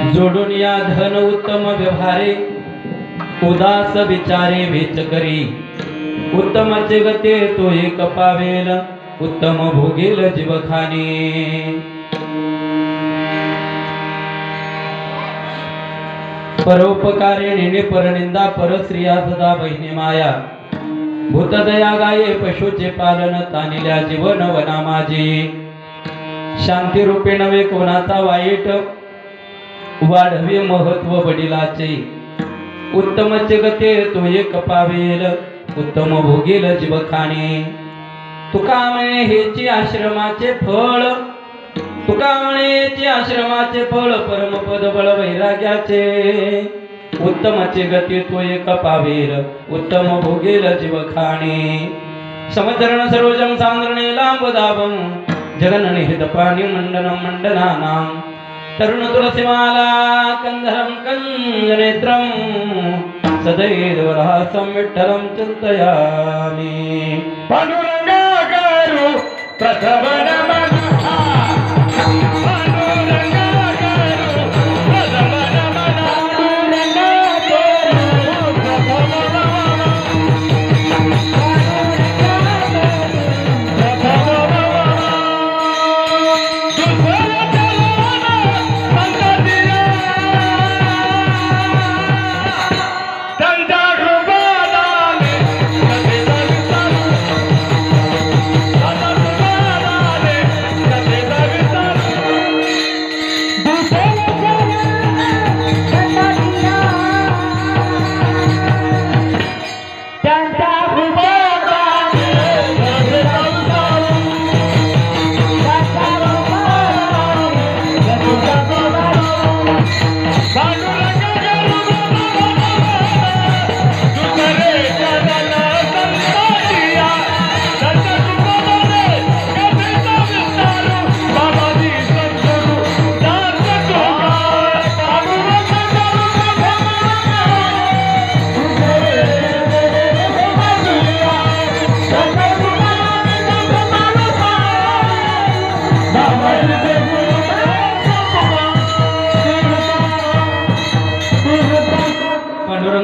जोडून या धन उत्तम व्यवहारे उदास विचारे वेच करी उत्तम जगते तो एक पावेल उत्तम भोगेल जीवखाने परोपकारिणी परनिंदा परस्त्रिया सदा बहिणी माया भूतदया गाये पशुचे पालन तानिल्या जीवन वना माझे शांती रूपे नवे कोणाचा वाईट वाढवे महत्व वडिलाचे उत्तम जगते तो एक पावेल उत्तम भोगेल जीवखाने तुका म्हणे हेची आश्रमाचे फळ तुका म्हणे हेची आश्रमाचे फळ परमपद बळ वैराग्याचे उत्तम जगते तो एक पावेल उत्तम भोगेल जीवखाने समचरण सरोजम सांद्रणे लांब दाभम जगन निहित पाणी मंडनम मंडनानाम तरुण तुलसीमाला कंधरम कंजनेत्रम सदैव रहसं विठ्ठलं चिन्तयामि पांडुरंगाकारो प्रथम नमः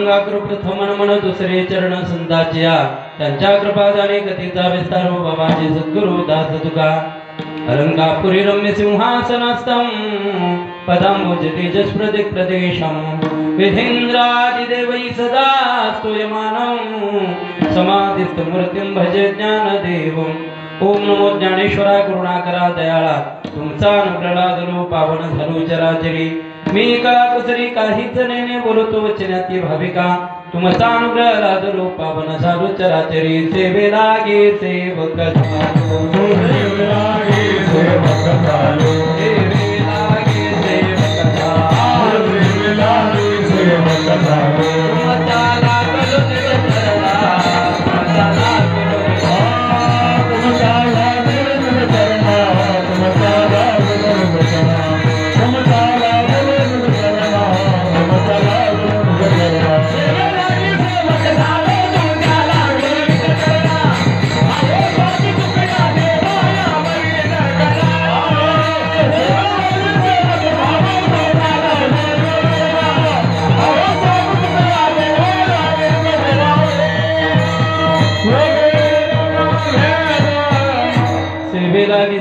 पांडुरंगाकृ प्रथम मन दुसरे चरण संताच्या त्यांच्या कृपादाने गतीचा विस्तार हो बाबाजी सद्गुरु दास तुका अलंकापुरी रम्य सिंहासनस्थं पदांबुज तेजस प्रदेशं विधेन्द्रादिदेवै सदा स्तूयमानं समाधिस्थ मूर्तिं भजे ज्ञानदेवम् ओम नमो ज्ञानेश्वरा करुणाकरा दयाळा तुमचा अनुग्रह लादलो पावन झालो चराचरी मी कळा कुसरी काहीच नेने बोलतो वचनाती भाविका तुमचा अनुग्रह लादलो पावन झालो चराचरी सेवे लागे सेवक झालो सेवे लागे सेवक झालो सेवे लागे सेवक झालो सेवे लागे सेवक झालो तुमचा लागलो चरणा तुमचा लागलो तुमचा लागलो चरणा तुमचा लागलो चरणा तुमचा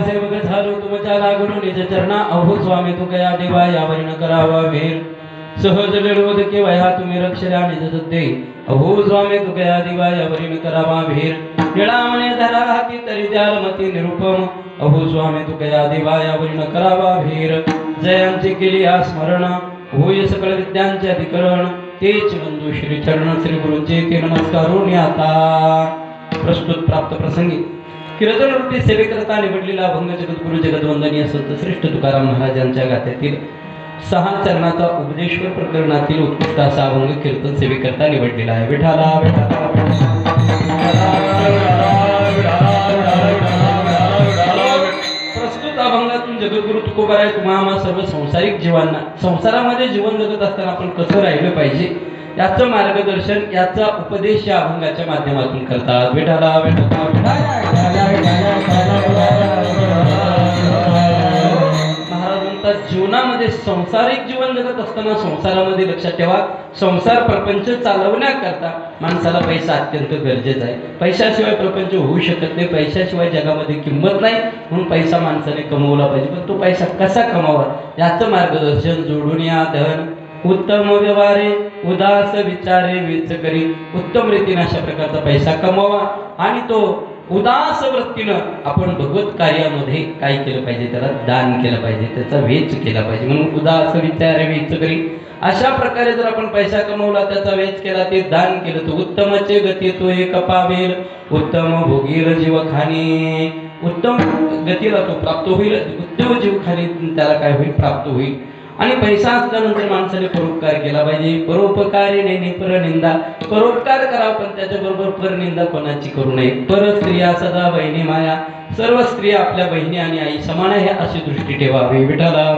सेवक झालो तुमच्या लागून निज चरणा अहो स्वामी तू गया देवा यावर न करावा वेर सहज निरोध केवया तुम्ही रक्षल्या निज सत्ते अहो स्वामी तू गया देवा यावर न करावा वेर निळामणे धरा हाती तरी द्याल मती निरुपम अहो स्वामी तू गया देवा यावर न करावा वेर जयांचे केली आ स्मरण होय सकळ विद्यांचे अधिकरण तेच बंधू श्री चरण श्री गुरुंचे ते नमस्कारून आता प्रस्तुत प्राप्त प्रसंगी कीर्तन रूपी सेवेकरता निवडलेला अभंग जगद्गुरु जगद्वंदनीय संत श्रेष्ठ तुकाराम महाराजांच्या गाथ्यातील 6 चरणाचा उपदेश्वर प्रकरणातील उत्कृष्ट असा अभंग कीर्तन सेवेकरता निवडलेला आहे. विठाला प्रस्तुत अभंगातून जगद्गुरु तुकोबाराय तुम्हा सर्व संसारिक जीवांना संसारामध्ये जीवन जगत असताना आपण कसं राहिलं पाहिजे याचं मार्गदर्शन याचा उपदेश या अभंगाच्या माध्यमातून करतात. विठाला महाराज म्हणतात जीवनामध्ये संसारिक जीवन जगत असताना संसारामध्ये लक्षात ठेवा संसार प्रपंच चालवण्याकरता माणसाला पैसा अत्यंत गरजेचा आहे. पैशाशिवाय प्रपंच होऊ शकत नाही. पैशाशिवाय जगामध्ये किंमत नाही. म्हणून पैसा माणसाने कमवला पाहिजे. पण तो पैसा कसा कमावा याचं मार्गदर्शन जोडून या धन उत्तम व्यवहारे उदास विचारे वेच करी उत्तम रीतीने अशा प्रकारचा पैसा कमवावा आणि तो उदास वृत्तीनं आपण भगवत कार्यामध्ये काय केलं पाहिजे त्याला दान केलं पाहिजे त्याचा वेच केला पाहिजे. म्हणून उदास विचारे वेच करी अशा प्रकारे जर आपण पैसा कमवला त्याचा वेच केला ते दान केलं तर उत्तमचे गती तो एक पावेल उत्तम भोगील जीवखानी उत्तम गतीला तो प्राप्त होईल. उत्तम जीवखानी त्याला काय होईल प्राप्त होईल. आणि पैसा असल्यानंतर माणसाने परोपकार केला पाहिजे. परोपकारी नाही परनिंदा परोपकार करावा पण त्याच्याबरोबर परनिंदा कोणाची करू नये. पर स्त्रिया सदा बहिणी माया सर्व स्त्रिया आपल्या बहिणी आणि आई समान आहे अशी दृष्टी ठेवावी. विठाला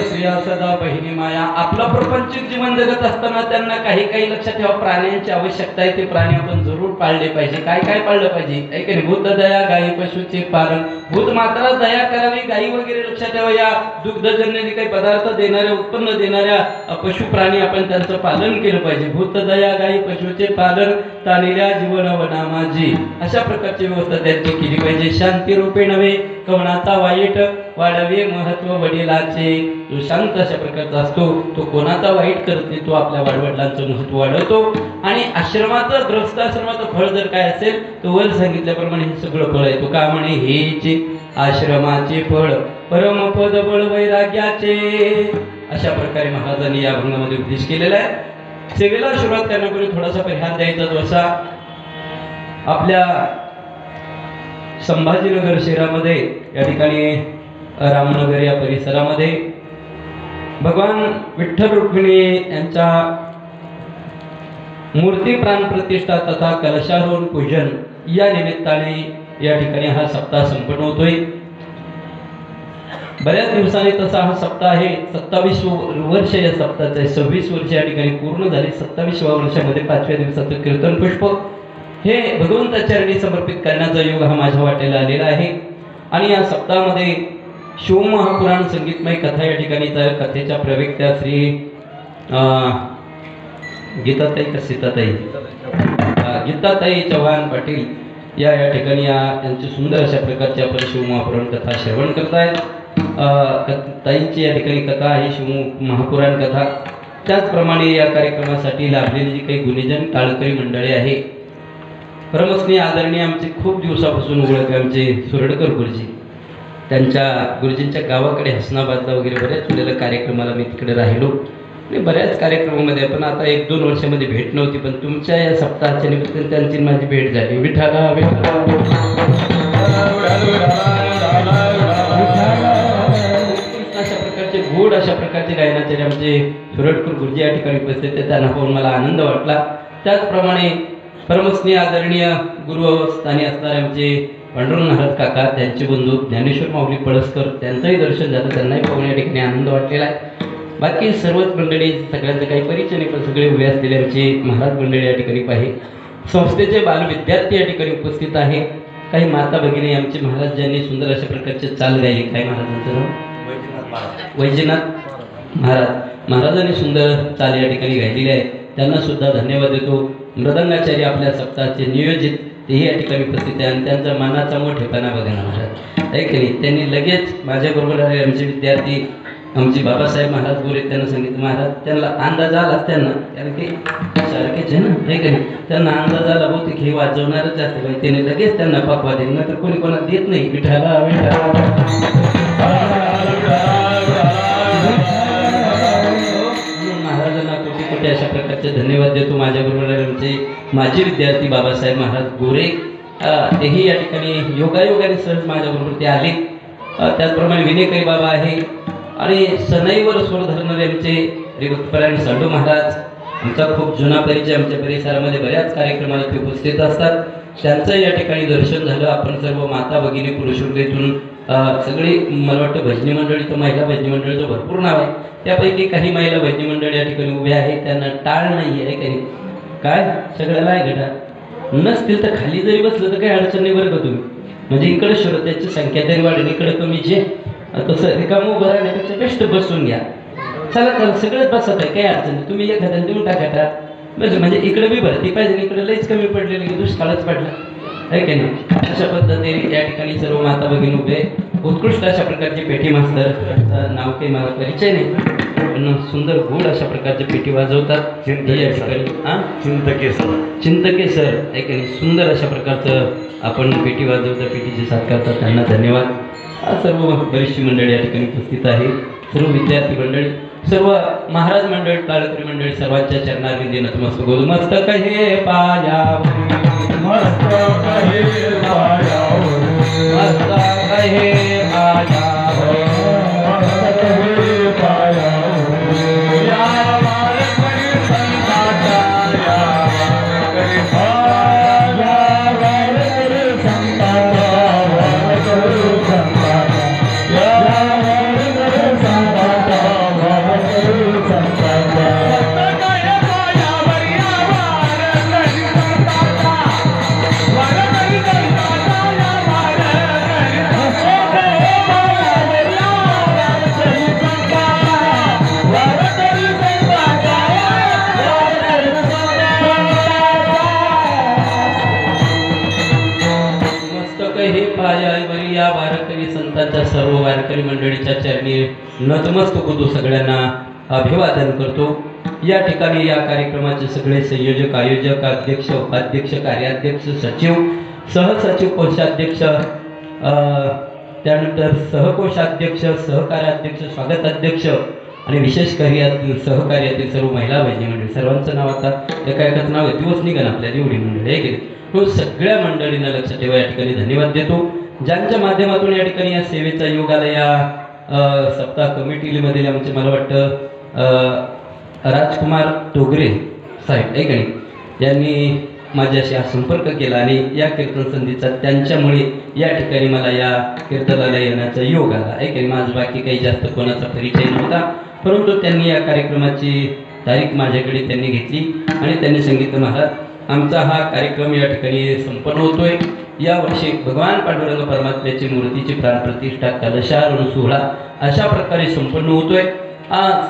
स्त्रिया सदा बहिणी माया आपला प्रपंचिक जीवन जगत असताना त्यांना काही लक्षात ठेवा प्राण्यांची आवश्यकता आहे. ते प्राणी आपण जरूर पाळले पाहिजे. काय पाळलं पाहिजे काही भूत दया गायी पशुचे पालन भूत मात्रा दया करावी. गायी वगैरे लक्षात ठेवा या दुग्धजन्य काही पदार्थ देणाऱ्या उत्पन्न देणाऱ्या पशु प्राणी आपण त्यांचं पालन केलं पाहिजे. भूत दया गायी पशुचे पालन तानिल्या जीवन वना माझी अशा प्रकारची व्यवस्था त्यांची केली पाहिजे. शांती रूपे नव्हे कवनाचा वाईट वाढवे महत्व वडिलाचे. जो शांत अशा प्रकारचा असतो तो कोणाचा वाईट करते तो आपल्या वडिलांचं महत्व वाढवतो. आणि आश्रमाचं गृहस्थाश्रमाचं फळ जर काय असेल तर वर सांगितल्याप्रमाणे हे सगळं फळ आहे. तो का म्हणे हेचे आश्रमाचे फळ परमपद बळ वैराग्याचे अशा प्रकारे महाराजांनी या अभंगामध्ये उपदेश केलेला आहे. सेवेला सुरुवात करण्यापूर्वी थोडासा परिहार द्यायचा तो असा आपल्या संभाजीनगर शहरामध्ये या ठिकाणी रामनगर या परिसरामध्ये भगवान विठ्ठल रुक्मिणी यांच्या मूर्ती प्राण प्रतिष्ठा तथा कलशारोहण पूजन या निमित्ताने या ठिकाणी हा सप्ताह संपन्न होतोय. बऱ्याच दिवसांनी तसा हा सप्ताह आहे. 27 वर्ष या सप्ताहाचं आहे. 26 वर्ष या ठिकाणी पूर्ण झाली. 27व्या वर्षामध्ये 5व्या दिवसाचं कीर्तन पुष्प हे भगवंताचरणी समर्पित करण्याचा योग हा माझ्या वाटेला आलेला आहे. आणि या सप्ताहामध्ये शिवमहापुराण संगीतमय कथा या ठिकाणी कथेच्या प्रवक्त्या श्री गीताताई का सीताताई गीताताई चव्हाण पाटील या ठिकाणी यांची सुंदर अशा प्रकारची आपण शिवमहापुराण कथा श्रवण करतायत। ताईंची या ठिकाणी कथा आहे शिवमहापुराण कथा। त्याचप्रमाणे या कार्यक्रमासाठी लाभलेली जी काही गुणीजन टाळकरी मंडळी आहे, परमस्नेही आदरणीय आमचे खूप दिवसापासून ओळख आमचे सुरडकर गुरुजी, त्यांच्या गुरुजींच्या गावाकडे हसनाबादला वगैरे बऱ्याच वेळेला कार्यक्रमाला मी तिकडे राहिलो आणि बऱ्याच कार्यक्रमामध्ये पण आता 1-2 वर्षामध्ये भेट नव्हती, पण तुमच्या या सप्ताहाच्या निमित्ताने त्यांची माझी भेट झाली। विठाला अशा प्रकारचे गोड अशा प्रकारचे गायनाचार्य आमचे सुरडकर गुरुजी या ठिकाणी उपस्थित आहेत, त्यांना पाहून मला आनंद वाटला। त्याचप्रमाणे परमस्नेही आदरणीय गुरुस्थानी असणारे आमचे पांडुरंग महाराज काका, त्यांचे बंधू ज्ञानेश्वर माऊली पळसकर, त्यांचंही दर्शन झालं, त्यांनाही पाहून या ठिकाणी आनंद वाटलेला आहे। बाकी सर्वच मंडळी, सगळ्यांचं काही परिचय नाही, पण सगळे उभे असलेले आमचे महाराज मंडळी या ठिकाणी पाहिजे। संस्थेचे बालविद्यार्थी या ठिकाणी उपस्थित आहे। काही माता भगिनी आमचे महाराज ज्यांनी सुंदर अशा प्रकारचे चाल गायले, काय महाराजांचं नाव वैजनाथ महाराजांनी सुंदर चाल या ठिकाणी गायलेली आहे, त्यांना सुद्धा धन्यवाद देतो। मृदंगाचार्य आपल्या सप्ताहाचे नियोजित तेही या ठिकाणी उपस्थित आहे आणि त्यांचा मानाचा मोठेपणा बघा ना महाराज, आहे की नाही। त्यांनी लगेच माझ्याबरोबर आले आमचे विद्यार्थी आमचे बाबासाहेब महाराज गोरे, त्यांना सांगितलं महाराज, त्यांना अंदाज आला, त्यांना कारण की सारखेच आहे ना, आहे की नाही, त्यांना अंदाज आला बहुतेक हे वाजवणारच जास्त पाहिजे, त्याने लगेच त्यांना पाकवा दिली, नंतर कोणी कोणाला देत नाही। विठाला महाराजांना कोटी कोटी अशा प्रकारचे धन्यवाद देतो। माझ्याबरोबर आमचे माजी विद्यार्थी बाबासाहेब महाराज गोरे, तेही या ठिकाणी योगायोगाने सहज माझ्याबरोबर ते आले। त्याचप्रमाणे विनेकरी बाबा आहे आणि सनईवर स्वर धरणारे आमचे रिवत्परायण साडू महाराज, आमचा खूप जुना परिचय, आमच्या परिसरामध्ये बऱ्याच कार्यक्रमाला ते उपस्थित असतात, त्यांचं या ठिकाणी दर्शन झालं। आपण सर्व माता भगिनी पुरुषोत्तमेतून सगळी, मला वाटतं भजनी मंडळी तर महिला भजनी मंडळीचं भरपूर नाव आहे, त्यापैकी काही महिला भजनी मंडळी या ठिकाणी उभ्या आहेत, त्यांना टाळ नाही आहे काही, काय सगळ्याला आहे गटा, नसतील तर खाली जरी बसलं तर काही अडचण नाही बरं का तुम्ही, म्हणजे इकडे श्रोत्याची संख्या तरी वाढेल, इकडे कमी जे तसं रिकाम उभं राहण्यापेक्षा बेस्ट बसून घ्या, चला सगळंच बसत आहे, काही अडचण नाही, तुम्ही एखाद्या देऊन टाका बस, म्हणजे इकडे बी भरती पाहिजे, इकडे लईच कमी पडलेली की दुष्काळच पडला, आहे की नाही। अशा पद्धतीने या ठिकाणी सर्व माता भगिनी उभे, उत्कृष्ट अशा प्रकारचे पेटी मास्तर, नाव काही मला परिचय नाही, पण सुंदर गोड अशा प्रकारचे पेटी वाजवतात या ठिकाणी। चिंतके सर, आहे की नाही, सुंदर अशा प्रकारचं आपण पेटी वाजवता, पेटीचे साथ करतात, त्यांना धन्यवाद। सर्व बरीचशी मंडळी या ठिकाणी उपस्थित आहे, सर्व विद्यार्थी मंडळी, सर्व महाराज मंडळ, टाळकरी मंडळी, सर्वांच्या चरणारविंदी नतमस्तक होतो। मस्तक हे पायावर, मस्तक हे पायावर, मस्तक हे पायावर, मस्तक हे पायावर, या वारकरी संतांचा, या वारकरी संतांचा, वारकरी संतांचा, या वारकरी संतांचा, वारकरी संतांचा, मस्तक हे पायावर, या वारकरी संतांचा, वारकरी संतांचा, या वारकरी संतांचा, पायावरी या वारकरी संतांच्या सर्व वारकरी मंडळीच्या चरणी नतमस्तक होतो, सगळ्यांना अभिवादन करतो। या ठिकाणी या कार्यक्रमाचे सगळे संयोजक, आयोजक, अध्यक्ष, उपाध्यक्ष, कार्याध्यक्ष, सचिव, सहसचिव, कोषाध्यक्ष, त्यानंतर सहकोषाध्यक्ष, सहकार्याध्यक्ष, स्वागताध्यक्ष आणि विशेष कार्यातील सहकार्यातील सर्व महिला भजनी मंडळी, सर्वांचं नाव आता एकाच नाव आहे, दिवस निघा आपल्याला एवढी मंडळी आहे की तो सगळ्या मंडळींना लक्ष ठेवा, या ठिकाणी धन्यवाद देतो। ज्यांच्या माध्यमातून या ठिकाणी या सेवेचा योग आला, या सप्ताह कमिटीमधील आमचे मला वाटतं राजकुमार टोगरे साहेब, आहे की नाही, यांनी माझ्याशी हा संपर्क केला आणि या कीर्तन संधीचा त्यांच्यामुळे या ठिकाणी मला या कीर्तनाला येण्याचा योग आला, आहे की माझं बाकी काही जास्त कोणाचा परिचय नव्हता, परंतु त्यांनी या कार्यक्रमाची तारीख माझ्याकडे त्यांनी घेतली आणि त्यांनी सांगितलं महाराज आमचा हा कार्यक्रम या ठिकाणी संपन्न होतोय, यावर्षी भगवान पांडुरंग परमात्म्याची मूर्तीची प्राणप्रतिष्ठा कलशारोहण सोहळा अशा प्रकारे संपन्न होतोय।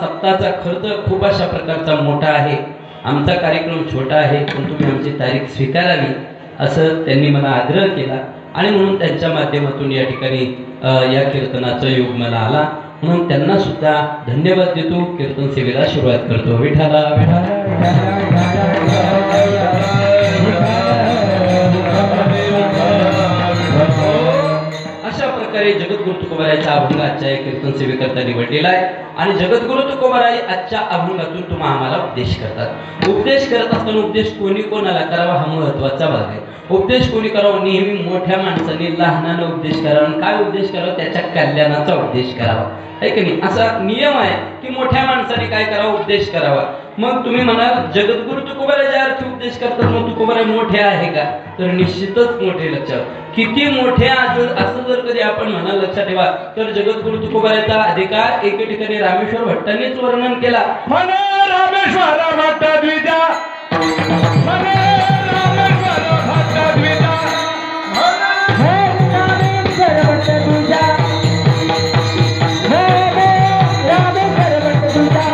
सप्ताहाचा खर्च खूप अशा प्रकारचा मोठा आहे। आमचा कार्यक्रम छोटा आहे, पण तुम्ही आमची तारीख स्वीकारावी असं त्यांनी मला आग्रह केला आणि म्हणून त्यांच्या माध्यमातून या ठिकाणी या कीर्तनाचा योग मला आला, म्हणून त्यांना सुद्धा धन्यवाद देतो। कीर्तन सेवेला सुरुवात करतो। विठाला अशा प्रकारे जगद्गुरु तुकोबारायचा अभंग आजच्या या कीर्तन सेवेकरता निवडलेला आहे आणि जगद्गुरु तुकोबाराय आजच्या अभंगातून तुम्हाला आम्हाला उपदेश करतात। उपदेश करत असताना उपदेश कोणी कोणाला करावा हा महत्वाचा भाग आहे। उपदेश कोणी करावा? नेहमी मोठ्या माणसाने लहानाला उपदेश करावा, आणि काय उपदेश करावा? त्याच्या कल्याणाचा उपदेश करावा, आहे की नाही? असा नियम आहे की मोठ्या माणसाने काय करावा? उपदेश करावा। मग तुम्ही म्हणाल जगद्गुरु तुकोबाराय ज्या अर्थी उपदेश करतात, मग तुकोबाराय मोठे आहे का? तर निश्चितच मोठे। लक्षात किती मोठे असं जर कधी आपण म्हणाल लक्षात ठेवा, तर जगद्गुरु तुकोबारायचा अधिकार एके ठिकाणी रामेश्वर भट्टांनीच वर्णन केला। म्हणे रामेश्वर भट्ट द्विजा, म्हणे रामेश्वर भट्ट द्विजा, म्हणे रामेश्वर भट्ट द्विजा, म्हणे रामेश्वर भट्ट द्विजा।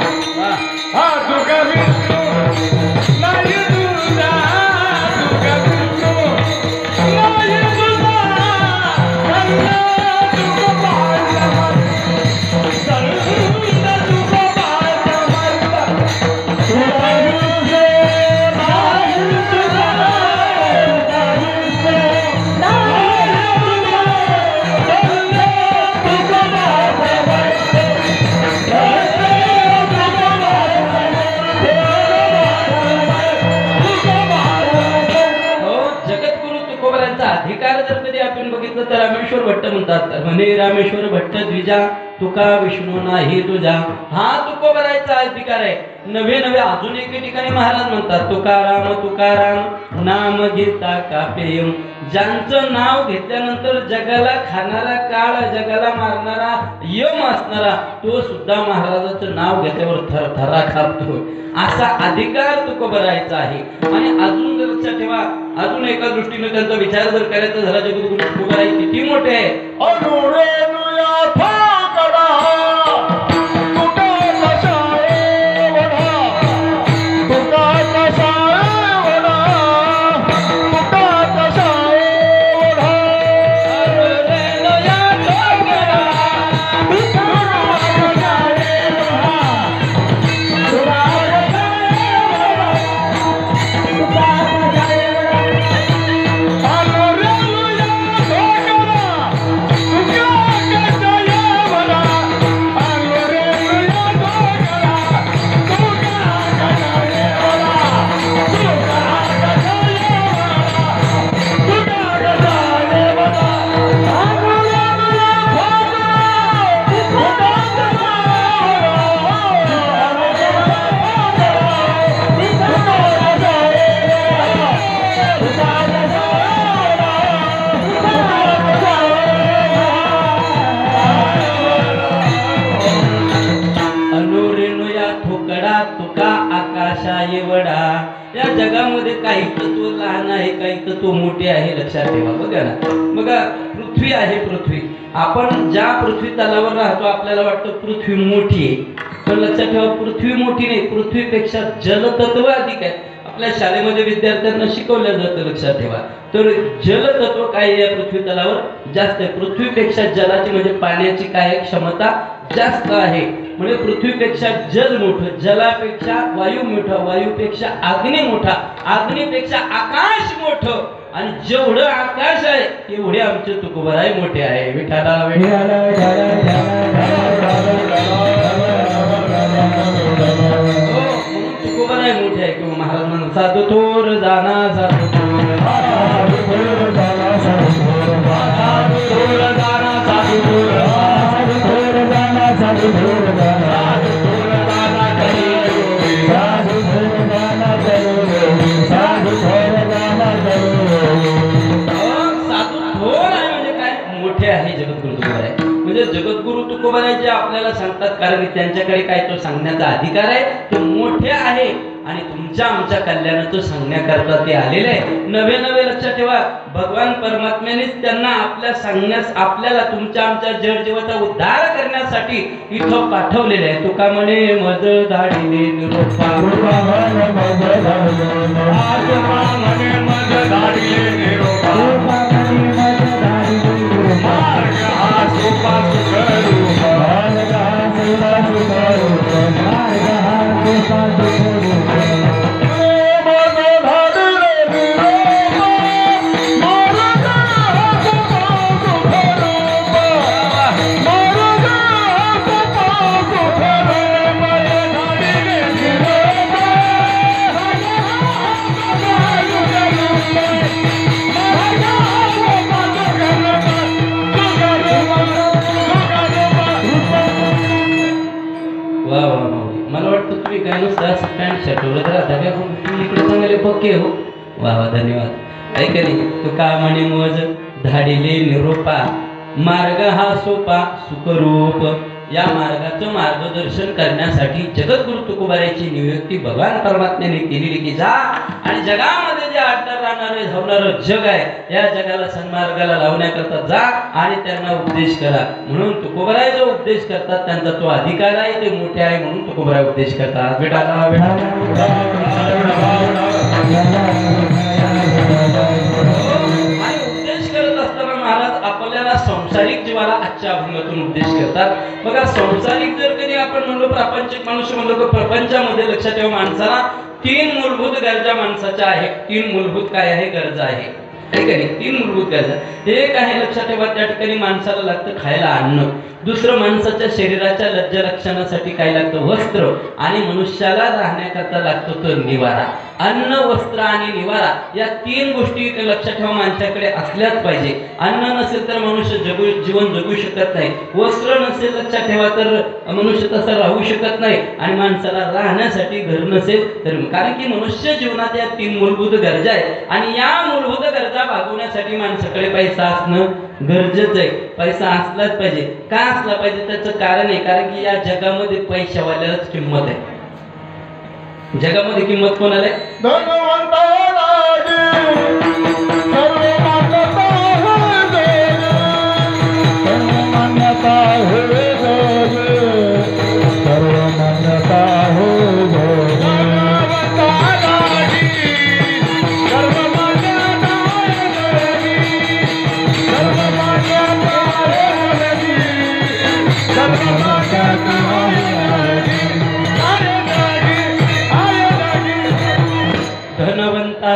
हा तुका विष्णू नाही तुझा, तुका विष्णू नाही तुझा, कन्या तुका बाळ सरुंद तुका बाळ समर्थ, तुका विष्णू नाही तुझा, तुका विष्णू नाही तुझा, कन्या तुका बाळ समर्थ, जगद्गुरु तुकोबारायांचा अधिकार जर कधी आपण बघितलं तर रामेश्वर भट्ट म्हणतात, म्हणे रामेश्वर भट्ट द्विजा, तुका विष्णू नाही तुझा। हा तुकोबारायांचा अधिकार आहे। नवे नवे अजून एके ठिकाणी महाराज म्हणतात, तुकाराम तुकाराम नाम घेता कापेयम, ज्यांचं नाव घेतल्यानंतर जगाला खाणारा काळ, जगाला मारणारा यम असणारा तो सुद्धा महाराजाचं नाव घेतल्यावर थरथरा कापतो, असा अधिकार तुकोबारायचा आहे। आणि अजून जर लक्षात ठेवा, अजून एका दृष्टीने त्यांचा विचार जर करायचा झाला, जगद्गुरु तुकोबाराय किती मोठे आहे। या जगामध्ये काही तत्व लहान आहे, काही तत्व मोठे आहे, लक्षात ठेवा। बघा ना, बघा पृथ्वी आहे, पृथ्वी आपण ज्या पृथ्वी तलावर राहतो आपल्याला वाटतं पृथ्वी मोठी आहे, पण लक्षात ठेवा पृथ्वी मोठी नाही, पृथ्वीपेक्षा जलतत्व अधिक आहे। आपल्या शाळेमध्ये विद्यार्थ्यांना शिकवलं जातं, लक्षात ठेवा। तर जलतत्व काय या पृथ्वी तलावर जास्त आहे, पृथ्वीपेक्षा जलाची म्हणजे पाण्याची काय क्षमता जास्त आहे। म्हणजे पृथ्वीपेक्षा जल मोठं, जलापेक्षा वायू मोठा, वायूपेक्षा अग्नी मोठा, अग्नीपेक्षा आकाश मोठं, आणि जेवढं आकाश आहे तेवढे आमचे तुकोबाराय मोठे आहे। विठाला तुकोबाराय मोठे आहे। किंवा महाराज म्हणून साधू थोर जाना, साधू थोर जाना, साधू थोर जाना, साधू थोर जाना, साधू थोर जाना, साधू थोर जाना, साधू थोर जाना, साधू थोर आहे म्हणजे काय? मोठे आहे जगद्गुरु तुकोबाराय। म्हणजे जगद्गुरु तुकोबाराय जे आपल्याला सांगतात, कारण त्यांच्याकडे काय तो सांगण्याचा अधिकार आहे, तो मोठे आहे आणि तुमच्या आमच्या कल्याणाचं सांगण्याकरता ते आलेले आहे. नवे नवे लक्षात ठेवा, भगवान परमात्म्यानेच त्यांना आपल्याला तुमच्या आमच्या जडजीवाचा उद्धार करण्यासाठी इथं पाठवलेले आहे. तुका म्हणे मज धाडिले निरोपा, मला वाटतं तुम्ही काय नुसतं पॅन्ट शर्टवर राहता तुम्ही इकडे चांगले पक्के हो. वा वा, धन्यवाद. ऐका नाही, तू का म्हणे मज धाडिले निरोपा, मार्ग हा सोपा सुखरूप. या मार्गाचं मार्गदर्शन करण्यासाठी जगद्गुरु तुकोबारायची नियुक्ती भगवान परमात्म्याने केलेली की जा आणि जगामध्ये जे अडणार राहणारे धावणारं जग आहे या जगाला सन्मार्गाला लावण्याकरता जा आणि त्यांना उपदेश करा. म्हणून तुकोबाराय जो उपदेश करतात त्यांचा तो अधिकार आहे, ते मोठे आहे म्हणून तुकोबाराय उपदेश करतात. महाराज आपल्याला संसारिक जीवाला आजच्या अभंगातून उपदेश करतात. बघा, संसारिक जर कधी आपण म्हणलो, प्रापंचिक मनुष्य म्हणलो तर प्रपंचामध्ये लक्षात ठेवा, माणसाला 3 मूलभूत गरजा माणसाच्या आहेत. 3 मूलभूत काय आहे गरजा आहे, ठीक आहे. 3 मूलभूत गरजा. एक आहे लक्षात ठेवा, त्या ठिकाणी माणसाला लागतं खायला अन्न. दुसरं, माणसाच्या शरीराच्या लज्जा रक्षणासाठी काय लागतं वस्त्र. आणि मनुष्याला राहण्याकरता लागतो तो निवारा. अन्न, वस्त्र आणि निवारा या 3 गोष्टी लक्षात ठेवा माणसाकडे असल्याच पाहिजे. अन्न नसेल तर मनुष्य जीवन जगू शकत नाही. वस्त्र नसेल लक्षात ठेवा तर मनुष्य तसा राहू शकत नाही. आणि माणसाला राहण्यासाठी घर नसेल तर, कारण की मनुष्य जीवनात या 3 मूलभूत गरजा आहेत. आणि या मूलभूत गरजा भागवण्यासाठी माणसाकडे पैसा असणं गरजेचं आहे. पैसा असलाच पाहिजे. का असला पाहिजे त्याचं कारण आहे, कारण की या जगामध्ये पैशावाल्यालाच किंमत आहे. जगामध्ये किंमत कोणाला आहे?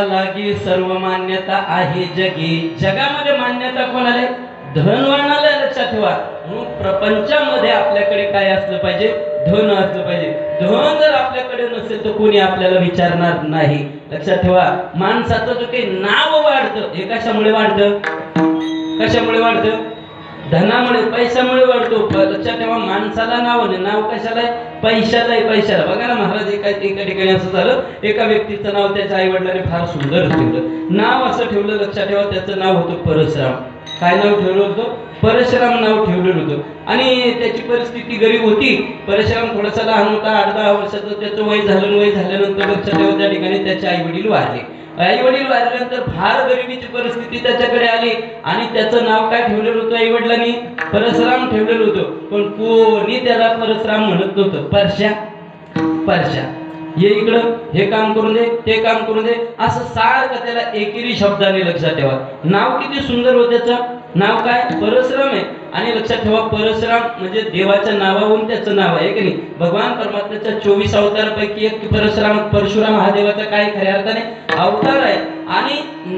लागी सर्व मान्यता आहे जगी. जगामध्ये मान्यता कोणाला? धनवानाला. लक्षात ठेवा, म्हणून प्रपंचामध्ये आपल्याकडे काय असलं पाहिजे? धन असलं पाहिजे. धन जर आपल्याकडे नसेल तर कोणी आपल्याला विचारणार नाही. लक्षात ठेवा, माणसाचं जो काही नाव वाढतं हे कशामुळे वाढतं? कशामुळे वाढतं? धनामुळे, पैशामुळे वाढतो. लक्षात ठेवा, माणसाला नाव नाही. नाव कशाला आहे? पैशाला आहे. पैशाला. बघा ना महाराज, एका ठिकाणी असं झालं, एका व्यक्तीचं नाव त्याच्या आई वडिलांनी फार सुंदर ठेवलं. नाव असं ठेवलं, लक्षात ठेवा, त्याचं नाव होतं परशुराम. काय नाव ठेवलं होतं? परशुराम नाव ठेवलेलं होतं. आणि त्याची परिस्थिती गरीब होती. परशुराम थोडासा लहान होता, 8-10 वर्षाचं त्याचं वय झालं. वय झाल्यानंतर लक्षात ठेवा त्या ठिकाणी त्याचे आई वडील वारले. आई वडील वारल्यानंतर फार गरिबीची परिस्थिती त्याच्याकडे आली. आणि त्याचं नाव काय ठेवलेलं होतं आई वडिलांनी? परशुराम ठेवलेलं होतं. पण कोणी त्याला परशुराम म्हणत नव्हतं. परशा ये इकडं, हे काम करून दे, ते काम करून दे, असं सारखं त्याला एकेरी शब्दाने. लक्षात ठेवा, नाव किती सुंदर होतं त्याचं. नाव काय? परशुराम आहे. आणि लक्षात ठेवा, परशुराम म्हणजे देवाच्या नावावरून त्याचं नाव आहे की नाही. भगवान परमात्म्याच्या 24 अवतारापैकी एक परशुराम हा देवाचा काय खऱ्या अर्थाने अवतार आहे. आणि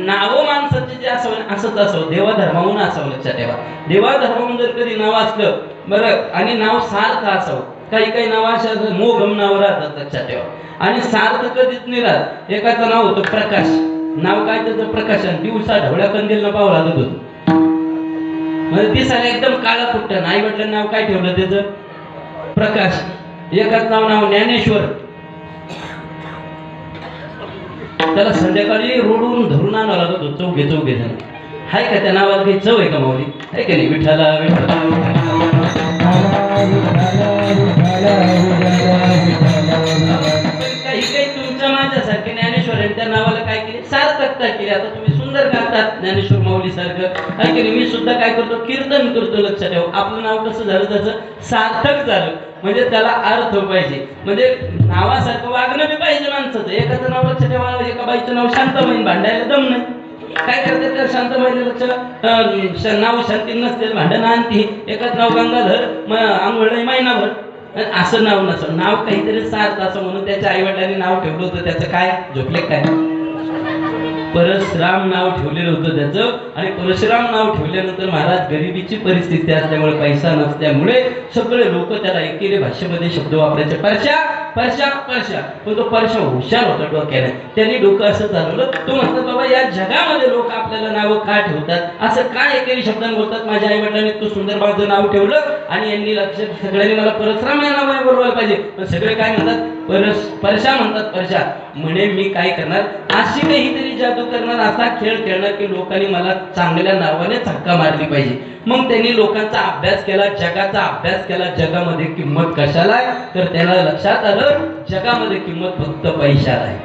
नाव माणसाचे जे असावं असंच असावं, देवाधर्माहून असावं. लक्षात ठेवा, देवाधर्माहून जर कधी नाव असलं बरं, आणि नाव सार्थ असावं. काही काही नाव अशा मोघम नाव राहतात. लक्षात ठेवा, आणि सार्थ कधीच नाही राहत. एकाचं नाव होतं प्रकाश. नाव काय त्याचं? प्रकाशन. दिवसा ढवळ्या कंदील न पाव लागत होतं, म्हणजे दिसायला एकदम काळा कुठं. आई वडिलांनी नाव काय ठेवलं त्याचं? प्रकाश. एकाच नाव ज्ञानेश्वर. त्याला संध्याकाळी रोडून धरून आणावं लागत होतं. चौघे जण. हाय का त्या नावाला काही चव आहे का माऊली? आहे का नाही? विठ्ठला विठ्ठला. काही काही तुमच्या आतापर्यंत त्या नावाला काय केले, सार्थकता केली. आता तुम्ही सुंदर गातात ज्ञानेश्वर माऊली सारखं काय केले, मी सुद्धा काय करतो, कीर्तन करतो. लक्षात ठेवा, आपलं नाव कसं झालं, त्याचं सार्थक झालं. म्हणजे त्याला अर्थ पाहिजे, म्हणजे नावासारखं वागणं बी पाहिजे माणसाचं. एकाचं नाव लक्षात ठेवा, एका बाईचं नाव शांताबाई, भांडायला दम नाही. काय करते त्या शांताबाईला लक्षात नाव शांती नसते, भांडण आणती. एकाच नाव गंगाधर, आंघोळ नाही महिनाभर, असं नाव नसतं. नाव काहीतरी सार्थ असं म्हणून त्याच्या आई वडिलांनी नाव ठेवलं होतं. त्याचं काय झोपले काय, परशुराम नाव ठेवलेलं होतं त्याचं. आणि परशुराम नाव ठेवल्यानंतर महाराज गरिबीची परिस्थिती असल्यामुळे, पैसा नसल्यामुळे सगळे लोक त्याला एकेरी भाषेमध्ये शब्द वापरायचे, परशा परशा परशा. पण तो परशा हुशार होता डोक्याने, त्यांनी डोकं असं चालवलं. तो म्हणतो बाबा या जगामध्ये लोक आपल्याला नावं का ठेवतात, असं काय एकेरी शब्दांनी बोलतात. माझ्या आई वडिलांनी तू सुंदर माझं नाव ठेवलं आणि यांनी लक्षात सगळ्यांनी मला परशुराम या नावाने बोलवायला पाहिजे. पण सगळे काय म्हणतात, परशा म्हणतात. परशा म्हणे मी काय करणार, अशी काहीतरी जादू करणार, असा खेळ खेळणार की लोकांनी मला चांगल्या नावाने धक्का मारली पाहिजे. मग त्यांनी लोकांचा अभ्यास केला, जगाचा अभ्यास केला. जगामध्ये किंमत कशाला आहे, तर त्याला लक्षात आलं जगामध्ये किंमत फक्त पैशाला आहे.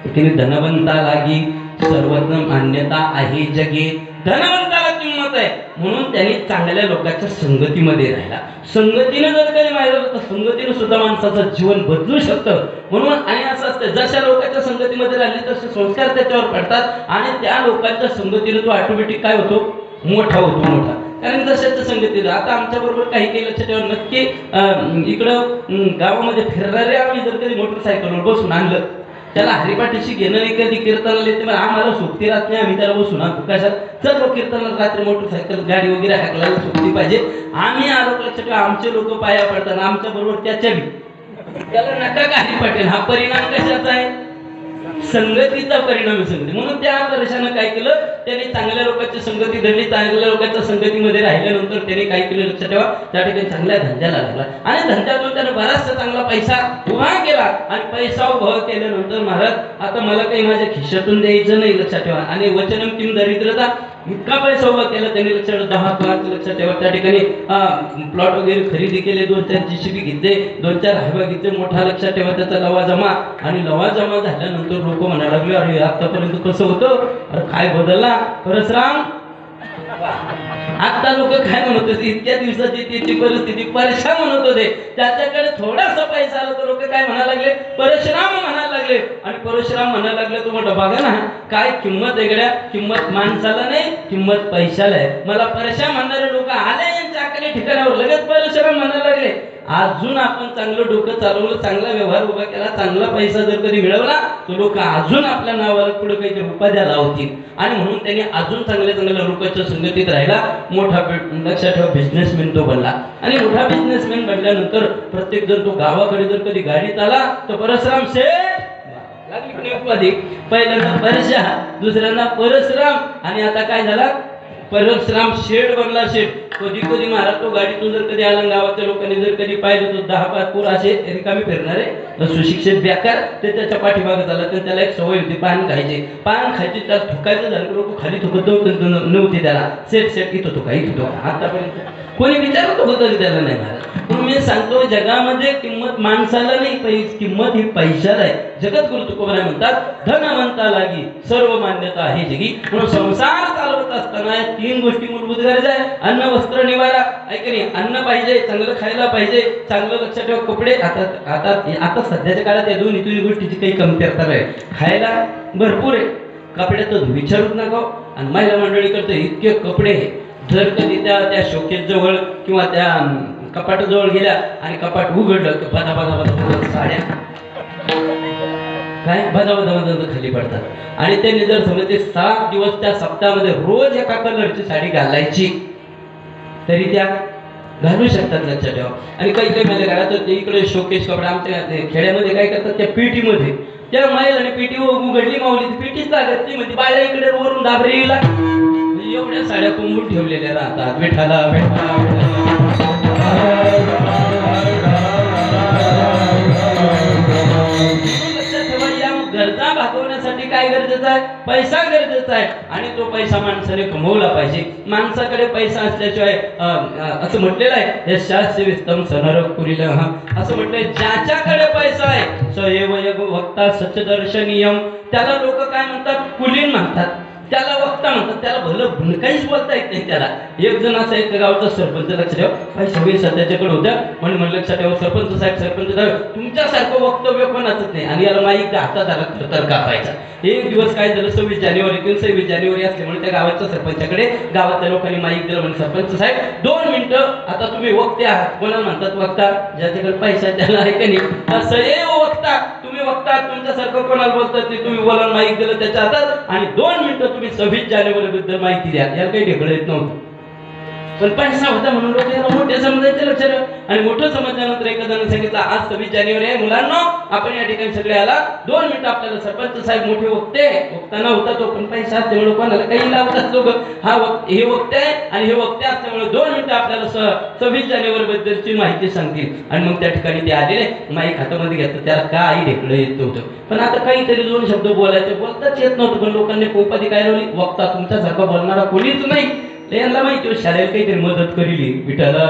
की धनवंता लागी सर्वज्ञ मान्यता आहे जगे, धनवंताला किंमत आहे. म्हणून त्यांनी चांगल्या लोकांच्या संगतीमध्ये राहिला. संगतीने जर काही माहिती तर संगतीने सुद्धा माणसाचं जीवन बदलू शकतं. म्हणून आणि असं असतं, जशा लोकांच्या संगतीमध्ये राहिले तसे संस्कार त्याच्यावर पडतात आणि त्या लोकांच्या संगतीने तो ऑटोमॅटिक काय होतो, मोठा होतो, मोठा. कारण जशाच्या संगतीला आता आमच्या बरोबर काही काही लक्षात ठेवा, नक्की इकडं गावामध्ये फिरणारे आम्ही जर कधी मोटरसायकलवर बसून आणलं, त्याला हरिपाठीशी घेणं नाही, कधी कीर्तनाला येते आम्हाला सोबती राहत नाही. आम्ही त्याला बसून आणतो कशात, चल कीर्तनाला रात्री मोटरसायकल गाडी वगैरे हाकलायला सोबती पाहिजे. आम्ही आलो लक्षात ठेवा, आमचे लोक पाया पडतात आमच्या बरोबर त्याच्या बी, त्याला नका का हरिपाठेल. हा परिणाम कशाचा आहे, संगतीचा परिणाम संगती. म्हणून त्या वर्षानं काय केलं, त्याने चांगल्या लोकांची संगती धरली. चांगल्या लोकांच्या संगतीमध्ये राहिल्यानंतर त्याने काय केलं लक्षात ठेवा, त्या ठिकाणी चांगल्या धंद्याला लागला आणि धंद्यातून त्याने बराचसा चांगला पैसा उभा केला. आणि पैसा उभा केल्यानंतर महाराज आता मला काही माझ्या खिशातून द्यायचं नाही, लक्षात ठेवा. आणि वचनम किम दरिद्रता, इतका पैसा उभा केला त्यांनी, लक्षात 10 लाख लक्षात ठेवा. त्या ठिकाणी प्लॉट वगैरे खरेदी केले, 2-4 JCB घेतले, 2-4 हायवा घेतले, मोठा लक्षात ठेवा त्याचा लवा जमा. आणि लवा जमा झाल्यानंतर लोक म्हणायला लागले, अरे आतापर्यंत कसं होतं, अरे काय बदलला परशुराम. आता लोक काय म्हणत होते, इतक्या दिवसाची त्याची परिस्थिती परशा म्हणत होते. त्याच्याकडे थोडासा पैसा आला तर लोक काय म्हणायला लागले, परशुराम म्हणायला लागले. आणि परशुराम म्हणायला लागले, तू म्हटलं बघा ना काय किंमत वेगळ्या, किंमत माणसाला नाही, किंमत पैशाला आहे. मला परशा म्हणणारे लोक आले यांच्या अकले ठिकाणावर, लगेच परशुराम म्हणायला लागले. अजून आपण चांगलं डोकं चालवलं, चांगला व्यवहार उभा केला, चांगला पैसा जर कधी मिळवला तर लोक अजून आपल्या नावाला पुढे काहीतरी उपाध्या लावतील. आणि म्हणून त्यांनी अजून चांगल्या लोकांच्या संगतीत राहिला. मोठा लक्षात ठेवा बिझनेसमॅन तो बनला. आणि मोठा बिझनेसमॅन बनल्यानंतर प्रत्येक जर तो गावाकडे जर कधी गाडीत आला तर परशुराम शेठ लागली उपाधी. पहिल्यांदा परशा, दुसऱ्यांदा परशुराम आणि आता काय झाला, परशुराम शेठ बनला. शेठ कधी कधी महाराज तो गाडीतून जर कधी आला, गावाच्या लोकांनी जर कधी पाहिलं तर 10-5 पोर असे रिकामी फिरणारे सुशिक्षित बेकार ते त्याच्या पाठीमागे झाला. तर त्याला एक सवय होती पान खायची. पान खायची त्याला थुकायचं झालं लोक खाली थुकत नव्हती त्याला. सेट इथं थुका इथं थुका. आतापर्यंत कोणी विचारत होतं की त्याला नाही महाराज. पण मी सांगतो जगामध्ये किंमत माणसाला नाही, किंमत ही पैशाला आहे. जगद्गुरु तुकोबराय म्हणतात, धनवंता लागी सर्व मान्यता आहे जगी. म्हणून संसार चालवत असताना या 3 गोष्टी मूलभूत गरज आहे. अन्न वस्त्र निवारा, ऐक नाही, अन्न पाहिजे, चांगलं खायला पाहिजे, चांगलं लक्षात ठेवा कपडे. आता सध्याच्या काळात या 2 गोष्टीची काही कमतरता नाही. खायला भरपूर आहे, कपड्यात विचारूच नका. आणि महिला मंडळी करते इतके कपडे, जर कधी त्या शोकेस जवळ किंवा त्या कपाटाजवळ गेल्या आणि कपाट उघडलं तर बदा बदा बदा साड्या काय बदा बदा बदा खाली पडतात. आणि त्यांनी जर समजते 7 दिवस त्या सप्ताहामध्ये रोज एका कलरची साडी घालायची तरी त्या घालू शकतात, लक्षात ठेवा. आणि काही काही महिला घाला तर ते इकडे शोकेस कपडे आमच्या खेड्यामध्ये काय करतात, त्या पेटीमध्ये त्या महिलाने पेटी उघडली, मावली पेटीच लागत ती म्हणजे बाळा इकडे वरून दाबरीला एवढ्या साड्या कुंबून ठेवलेल्या राहतात. विठाला लक्षात ठेवा, या गरजा भागवण्यासाठी काय गरजेचं गरजेचा आहे, पैसा गरजेचा आहे आणि तो पैसा माणसाने कमवला पाहिजे. माणसाकडे पैसा असल्याशिवाय असं म्हटलेलं आहे यशास्य विस्तम सनरपुरील, असं म्हटलंय ज्याच्याकडे पैसा आहे सएव वक्ता सचदर्शनीयम, त्याला लोक काय म्हणतात, कुलीन म्हणतात, त्याला वक्ता म्हणतात, त्याला भलं काहीच बोलता येत नाही त्याला. एक जण असा एक गावचा सरपंच, लक्ष ठेवा, पैसा पैसा त्याच्याकडे होत्या म्हणून लक्षात ठेवा, सरपंच साहेब तुमच्यासारखं वक्तव्य कोणाचंच नाही आणि याला माईक हातात आला तर कापायचा. एक दिवस काय झालं, 26 जानेवारी 26 असल्यामुळे त्या गावाच्या सरपंचाकडे गावातल्या लोकांनी माईक दिलं म्हणजे सरपंच साहेब 2 मिनिटं, आता तुम्ही वक्ते आहात. कोणाला म्हणतात वक्ता, ज्याच्याकडे पैसा त्याला आहे का नाही, सदैव वक्ता, तुम्ही वक्ता, तुमच्यासारखं कोणाला बोलतात ते तुम्ही बोला, माईक दिलं त्याच्या हातात आणि 2 मिनिटं तुम्ही 26 जानेवारी बद्दल माहिती द्या. याला काही ढेकळं येत नव्हतं, पण पैसा होता म्हणून लोक याला मोठे समजायचे लक्षात. आणि मोठं समजल्यानंतर एका जणांनी सांगितलं आज 26 जानेवारी आहे मुलांना, आपण या ठिकाणी सगळे आला, 2 मिनिटं आपल्याला सरपंच साहेब मोठे वक्ते, वक्ताना होता तो पण पैसा त्यामुळे कोणाला काही लावतात लोक, हे वक्ते आहे आणि हे वक्ते असल्यामुळे 2 मिनिटं आपल्याला 26 जानेवारी बद्दलची माहिती सांगतील. आणि मग त्या ठिकाणी ते आलेले माईक हातामध्ये घेतलं, त्याला काही ढेकळं येत नव्हतं, पण आता काहीतरी 2 शब्द बोलायचे, बोलताच येत नव्हतं, पण लोकांनी उपाधी काय लावली, वक्ता तुमच्यासारखा बोलणारा कोणीच नाही. यांना माहिती शाळेला काहीतरी मदत करीली, विठाला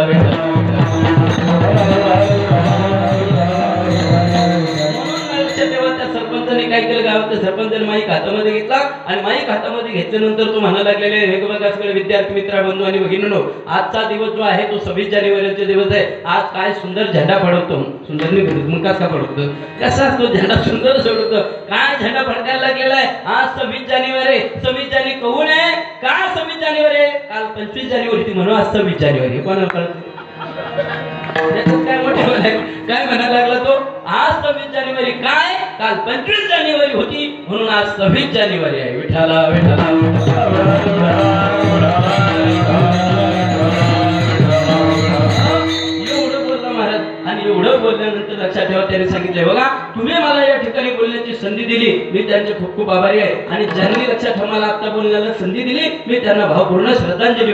त्या सरपंचाने काय केलं, गावाच्या सरपंचाने माईक हातामध्ये घेतला आणि माईक हातामध्ये घेतल्यानंतर तो म्हणायला लागलेले हे बघा सगळे विद्यार्थी मित्र बंधू आणि भगिनींनो, आजचा दिवस जो आहे तो 26 जानेवारीचा दिवस आहे. आज काय सुंदर झेंडा फडकतो, सुंदर नाही फडकतो मग कसा फडकतो, कसा तो झेंडा सुंदर सोडतो, काय झेंडा फडकायला लागलेला आहे. आज 26 जानेवारी, 26 जानेवारी कहून आहे, का 26 जानेवारी, काल 25 जानेवारी ती म्हणून आज 26 जानेवारी, कोणाला कळत काय मोठे काय म्हणायला लागला तो, आज 26 जानेवारी काय, काल 25 जानेवारी होती म्हणून आज 26 जानेवारी आहे. विठाला विठाला एवढं बोलला महाराज. आणि एवढं बोलल्यानंतर लक्षात ठेवा, त्याने सांगितलंय बघा तुम्ही मला या ठिकाणी बोलण्याची संधी दिली, मी त्यांचे खूप खूप आभारी आहे आणि ज्यांनी लक्षात ठेवा मला आता बोलण्याला संधी दिली मी त्यांना भावपूर्ण श्रद्धांजली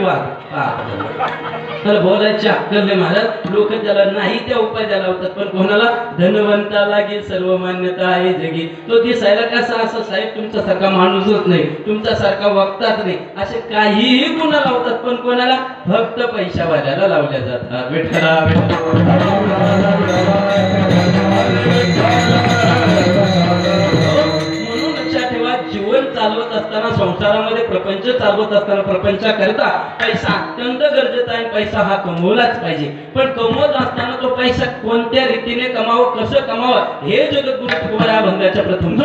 तर बोलायची अक्कल नाही महाराज. लोक त्याला नाही त्या उपाय द्यायला होतात, पण कोणाला, धनवंताला की सर्व मान्यता आहे जगी, तो दिसायला कसा असं साहेब तुमच्यासारखा माणूसच नाही, तुमच्यासारखा वक्ताच नाही, असे काहीही गुन्हा लावतात, पण कोणाला, फक्त पैशावाल्याला लावल्या जातात. विठ्ठला म्हणून लक्षात ठेवा, जीवन चालवत असताना, संसारामध्ये प्रपंच चालवत असताना, प्रपंचाकरिता पैसा अत्यंत गरजेचा आहे. पैसा हा कमवलाच पाहिजे, पण कमवत असताना तो पैसा कोणत्या रीतीने कमावं, कसं कमावं, हे जगद्गुरु तुकोबा भंगाच्या प्रथम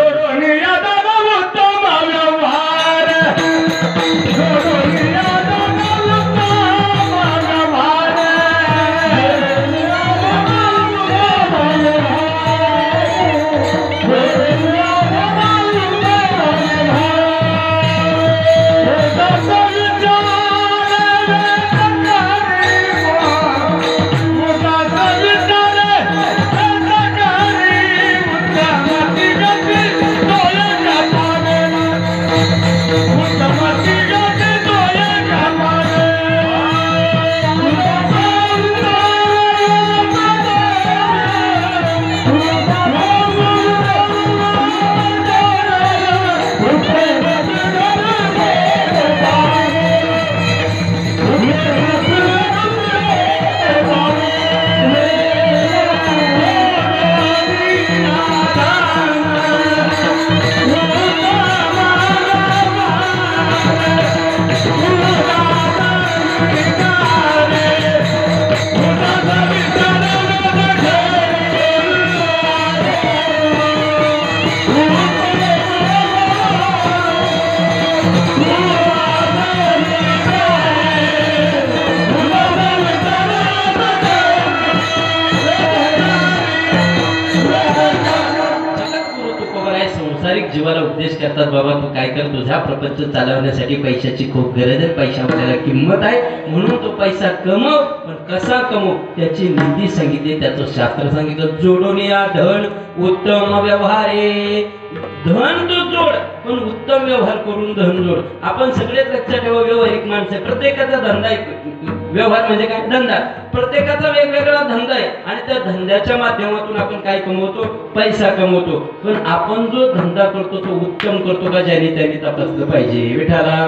जीवाला उपदेश करतात, बाबा तू काय कर, तुझा प्रपंच चालवण्यासाठी पैशाची खूप गरज आहे, पैसा आपल्याला किंमत आहे, म्हणून तो पैसा कमव, पण कसा कमव त्याची नीती सांगितली, त्याचं शास्त्र सांगितलं. जोडून या धन उत्तम व्यवहारे, धन तू जोड पण उत्तम व्यवहार करून धन जोड. आपण सगळेच लक्षात ठेवा, व्यवहारिक माणसं, प्रत्येकाचा धंदा व्यवहार म्हणजे काय? धंदा. प्रत्येकाचा वेगवेगळा धंदा आहे आणि त्या धंद्याच्या माध्यमातून आपण काय कमवतो? पैसा कमवतो. पण आपण जो धंदा करतो तो उत्तम करतो का? ज्यांनी त्यांनी तपासलं पाहिजे. विठाला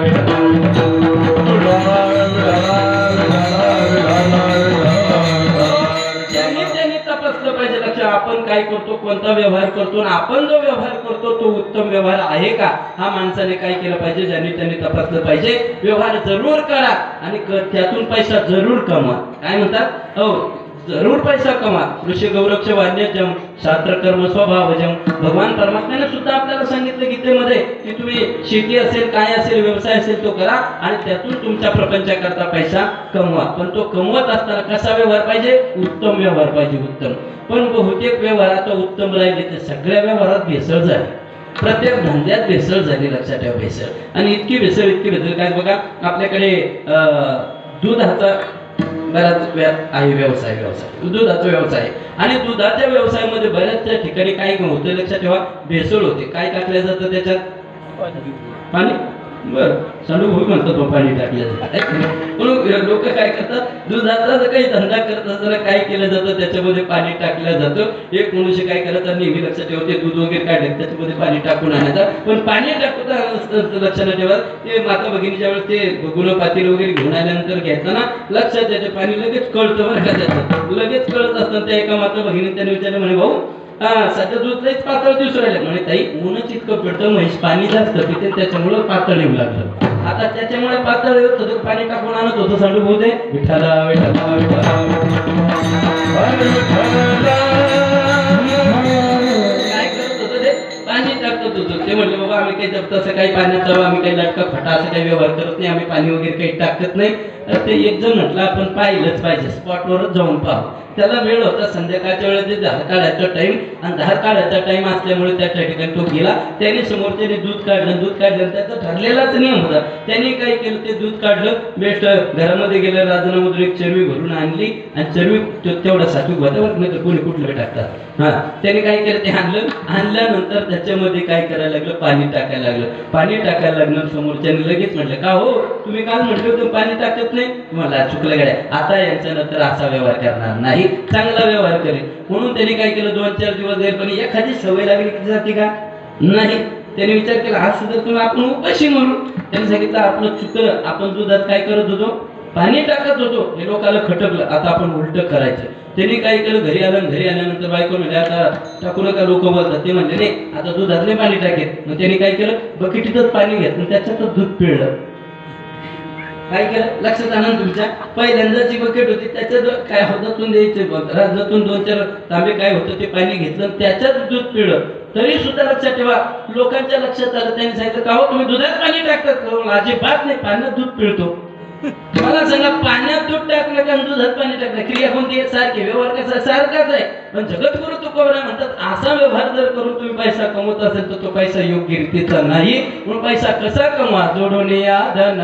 ज्यांनी त्यांनी तपासलं पाहिजे. लक्ष, आपण काय करतो, कोणता व्यवहार करतो आणि आपण जो व्यवहार करतो तो उत्तम व्यवहार आहे का? हा माणसाने काय केलं पाहिजे? ज्यांनी त्यांनी तपासलं पाहिजे. व्यवहार जरूर करा आणि त्यातून पैसा जरूर कमवा. काय म्हणतात? हो, जरूर पैसा कमा. ऋषी गौरक्ष वाण्यजम शास्त्र कर्म स्वभावजम. भगवान परमात्म्याने सुद्धा आपल्याला सांगितलं गीतेमध्ये की तुम्ही शेती असेल, काय असेल, व्यवसाय असेल तो करा आणि त्यातून तुमच्या प्रपंचाकरता पैसा कमवा. पण तो कमवत असताना कसा व्यवहार पाहिजे? उत्तम व्यवहार पाहिजे, उत्तम. पण बहुतेक व्यवहार आता उत्तम राहिले ते सगळ्या व्यवहारात भेसळ झाली. प्रत्येक धंद्यात भेसळ झाली. लक्षात ठेवा, भेसळ. आणि इतकी भेसळ काय बघा, आपल्याकडे दुधाचा बराच आहे व्यवसाय दुधाचा व्यवसाय. आणि दुधाच्या व्यवसायामध्ये बऱ्याचशा ठिकाणी काय होतं? लक्षात ठेवा, भेसळ होते. काय टाकलं जातं त्याच्यात? पाणी. बरं, सांडू भाऊ म्हणतो तो पाणी टाकलं जातं. लोक काय करतात? दुधाचा जर काही धंदा करत असताना काय केलं जातं? त्याच्यामध्ये पाणी टाकलं जातं. एक मनुष्य काय करतात? नेहमी लक्षात ठेवते, दूध वगैरे काढले त्याच्यामध्ये पाणी टाकून आणायचं. पण पाणी टाकतं लक्षात ठेवा, ते माता भगिनीच्या वेळेस ते गुण पातील वगैरे घेऊन आल्यानंतर घेताना लक्षात त्याचे पाणी लगेच कळतं बरं का. त्याचं लगेच कळत असताना त्या एका माता भगिनी त्याने विचारलं, म्हणे भाऊ सध्या दूध लईच पातळ दिसून राहिले. म्हणे ताई, ऊनच इतकं पिळतं, म्हैस पाणी जास्त पिते त्याच्यामुळे पातळ येऊ लागलं. आता त्याच्यामुळे पातळ येत होतं, पाणी टाकून आणत होतं. सांडू भाऊ ते विठाला विठाला विठाला काय करत होतं? ते पाणी टाकत होतं. ते म्हटलं बाबा आम्ही काही जप्त असं काही पाण्याचा आम्ही काही लटका फटा असं काही व्यवहार करत नाही, आम्ही पाणी वगैरे काही टाकत नाही. ते एक जण म्हटलं आपण पाहिलंच पाहिजे, स्पॉटवरच जाऊन पाहू. त्याला वेळ होता संध्याकाळच्या वेळेस ते धार काढायचा टाइम आणि धार काढायचा टाइम असल्यामुळे त्या ठिकाणी तो गेला. त्याने समोरच्याने दूध काढलं त्याचा ठरलेलाच नियम होता. त्याने काय केलं? ते दूध काढलं, बेस्ट घरामध्ये गेलं, राजनामधून एक चरवी भरून आणली आणि चरवी तेवढा साठू गोदावर नाही तर कोणी कुठलं टाकतात. त्याने काय केलं? ते आणल्यानंतर त्याच्यामध्ये काय करायला लागलं? पाणी टाकायला लागलं. समोरच्याने लगेच म्हटलं, का हो तुम्ही काल म्हटलं होतं पाणी टाकत नाही? मला चुकलं गड्या, आता यांच्या नंतर असा व्यवहार करणार नाही, चांगला व्यवहार करेल. म्हणून त्याने काय केलं? 2-4 दिवस जाईल, पण एखादी सवय लागली की जाते का? नाही. त्याने विचार केला, आज सुद्धा तुम्ही आपण उपाशी म्हणून. त्यांनी सांगितलं आपलं चुकलं, आपण दुधात काय करत होतो? पाणी टाकत होतो. हे लोकांना खटकलं, आता आपण उलट करायचं. त्यांनी काय केलं? घरी आल्यानंतर बायको म्हणजे आता टाकू नका, लोक बोलतात. ते म्हणले नाही, आता दुधातले पाणी टाकेल. मग त्यांनी काय केलं? बकेटीतच पाणी घेतलं, त्याच्यातच दूध पिळलं. काय केलं? लक्षात आणा तुमच्या. पहिल्यांदा जी बकेट होती त्याच्यात काय हातातून द्यायचे, राजनातून 2-4 तांबे काय होतं ते पाणी घेतलं, त्याच्यात दूध पिळलं. तरी सुद्धा लक्षात ठेवा, लोकांच्या लक्षात आलं. त्यांनी सांगितलं, का हो तुम्ही दुधात पाणी टाकतात? अजिबात नाही, पाण्यात दूध पिळतो. मला सांगा, पाण्यात दूध टाकलं का दुधात पाणी टाकलं, क्रिया कोणती? सारखी. व्यवहार कसा? सारखाच आहे. पण जगद्गुरु तुकोबरा म्हणतात, असा व्यवहार जर करून तुम्ही पैसा कमवत असेल तर तो पैसा योग्य रीतीचा नाही. म्हणून पैसा कसा कमवा? जोडून या धन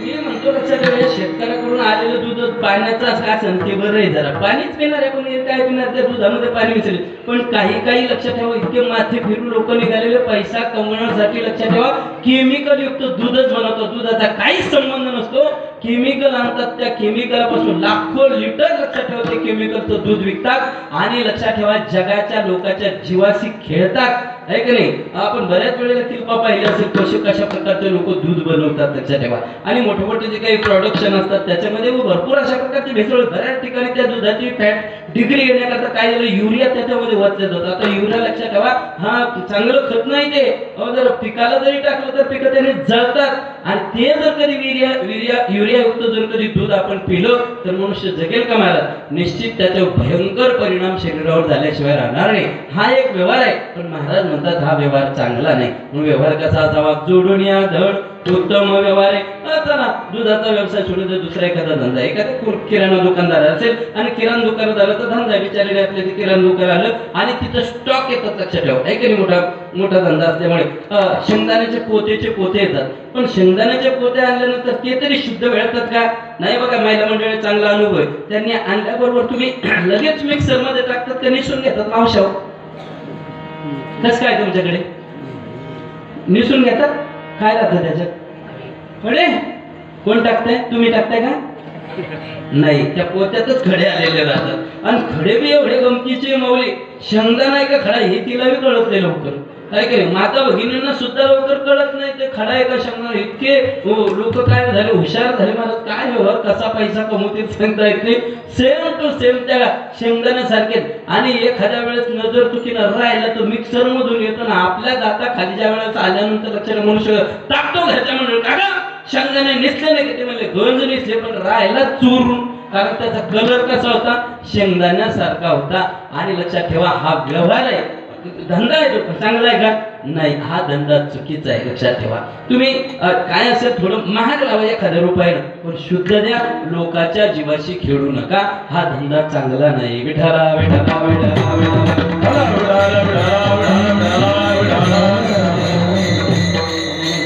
मी म्हणतो लक्षात ठेवा, शेतकऱ्याकडून आलेलं दूध पाण्याचं असं असेल ते बरं आहे. जरा पाणीच पिणार आहे, पण काय पिणार? त्या दुधामध्ये पाणी मिसळले. पण काही लक्षात ठेवा, इतके माथे फिरून लोक निघालेले पैसा कमवण्यासाठी. लक्षात ठेवा, केमिकल युक्त दूधच बनवतात. दुधाचा काहीच संबंध नसतो. केमिकल आणतात, त्या केमिकलपासून लाखो लिटर लक्षात ठेवा ते केमिकलचं दूध विकतात आणि लक्षात ठेवा जगाच्या लोकांच्या जीवाशी खेळतात. आहे की नाही? आपण बऱ्याच वेळेला किल्पा पाहिले असेल कशा प्रकारचे लोक दूध बनवतात. लक्षात ठेवा. आणि मोठे मोठे जे काही प्रोडक्शन असतात त्याच्यामध्ये भरपूर अशा प्रकारची भेसळ. बऱ्याच ठिकाणी त्या दुधाची फॅट डिग्री येण्याकरता काय झालं? युरिया त्याच्यामध्ये वचत होतं. आता युरिया लक्षात ठेवा, हा चांगलं खत नाही ते. जर पिकाला जरी टाकलं तर पिकं त्याने जळतात. आणि ते जर कधी युरियायुक्त जर कधी दूध आपण पिलं तर मनुष्य जगेल का? मला निश्चित त्याचा भयंकर परिणाम शरीरावर झाल्याशिवाय राहणार नाही. हा एक व्यवहार आहे. पण महाराज म्हणतात हा व्यवहार चांगला नाही. म्हणून व्यवहार कसा असावा? जोडून या धड उत्तम व्यवहार आहे. चला दुधाचा व्यवसाय सोडून जर दुसरा एखादा धंदा, एखादा किराणा दुकानदार असेल आणि किराणा दुकानात आलं तर धंदा विचारलेले आपल्या ते किराणा दुकान आलं आणि तिथं स्टॉक येतात, लक्षात ठेवा. आहे की नाही, मोठा मोठा धंदा असल्यामुळे शेंगदाण्याचे पोते येतात. पण शेंगदाण्याचे पोते आणल्यानंतर ते तरी शुद्ध मिळतात का? नाही. बघा महिला मंडळी चांगला अनुभव आहे. त्यांनी आणल्याबरोबर तुम्ही लगेच मिक्सर मध्ये टाकतात का निसून घेतात? मावशाव कसं काय तुमच्याकडे निसून घेतात? काय राहतं त्याच्यात? खडे? कोण टाकताय? तुम्ही टाकताय का? नाही, त्या पोत्यातच खडे आलेले राहतात. आणि खडे बी एवढे गमतीचे मौली. शेंगदाणा आहे का खडा हे तिला बी कळत नाही लवकर. काय केलं माता भगिनींना सुद्धा लवकर कळत नाही ते खडा आहे का शेंगदाणा. इतके लोक काय झाले, हुशार झाले. मला काय व्यवहार कसा पैसा कमवतील सांगता येत नाही. सेम टू सेम त्या शेंगदाण्यासारखे. आणि एखाद्या वेळेस नजर चुकीनं राहिला तर मिक्सर मधून येतो ना आपल्या दाता खाली ज्या वेळेस आल्यानंतर लक्षात मनुष्य टाकतो घरच्या म्हणून काका शेंगदाणे निसले नाही. ते म्हणले गंज निसले पण राहिला चुरून. कारण त्याचा कलर कसा होता? शेंगदाण्यासारखा होता. आणि लक्षात ठेवा हा व्यवहार आहे, धंदा आहे तो चांगला आहे का? नाही, हा धंदा चुकीचा आहे. लक्षात ठेवा. तुम्ही काय असेल थोडं महाग लावा 1000 रुपयानं, पण शुद्ध द्या. लोकांच्या जीवाशी खेळू नका. हा धंदा चांगला नाही. विठाला विठाला विठाला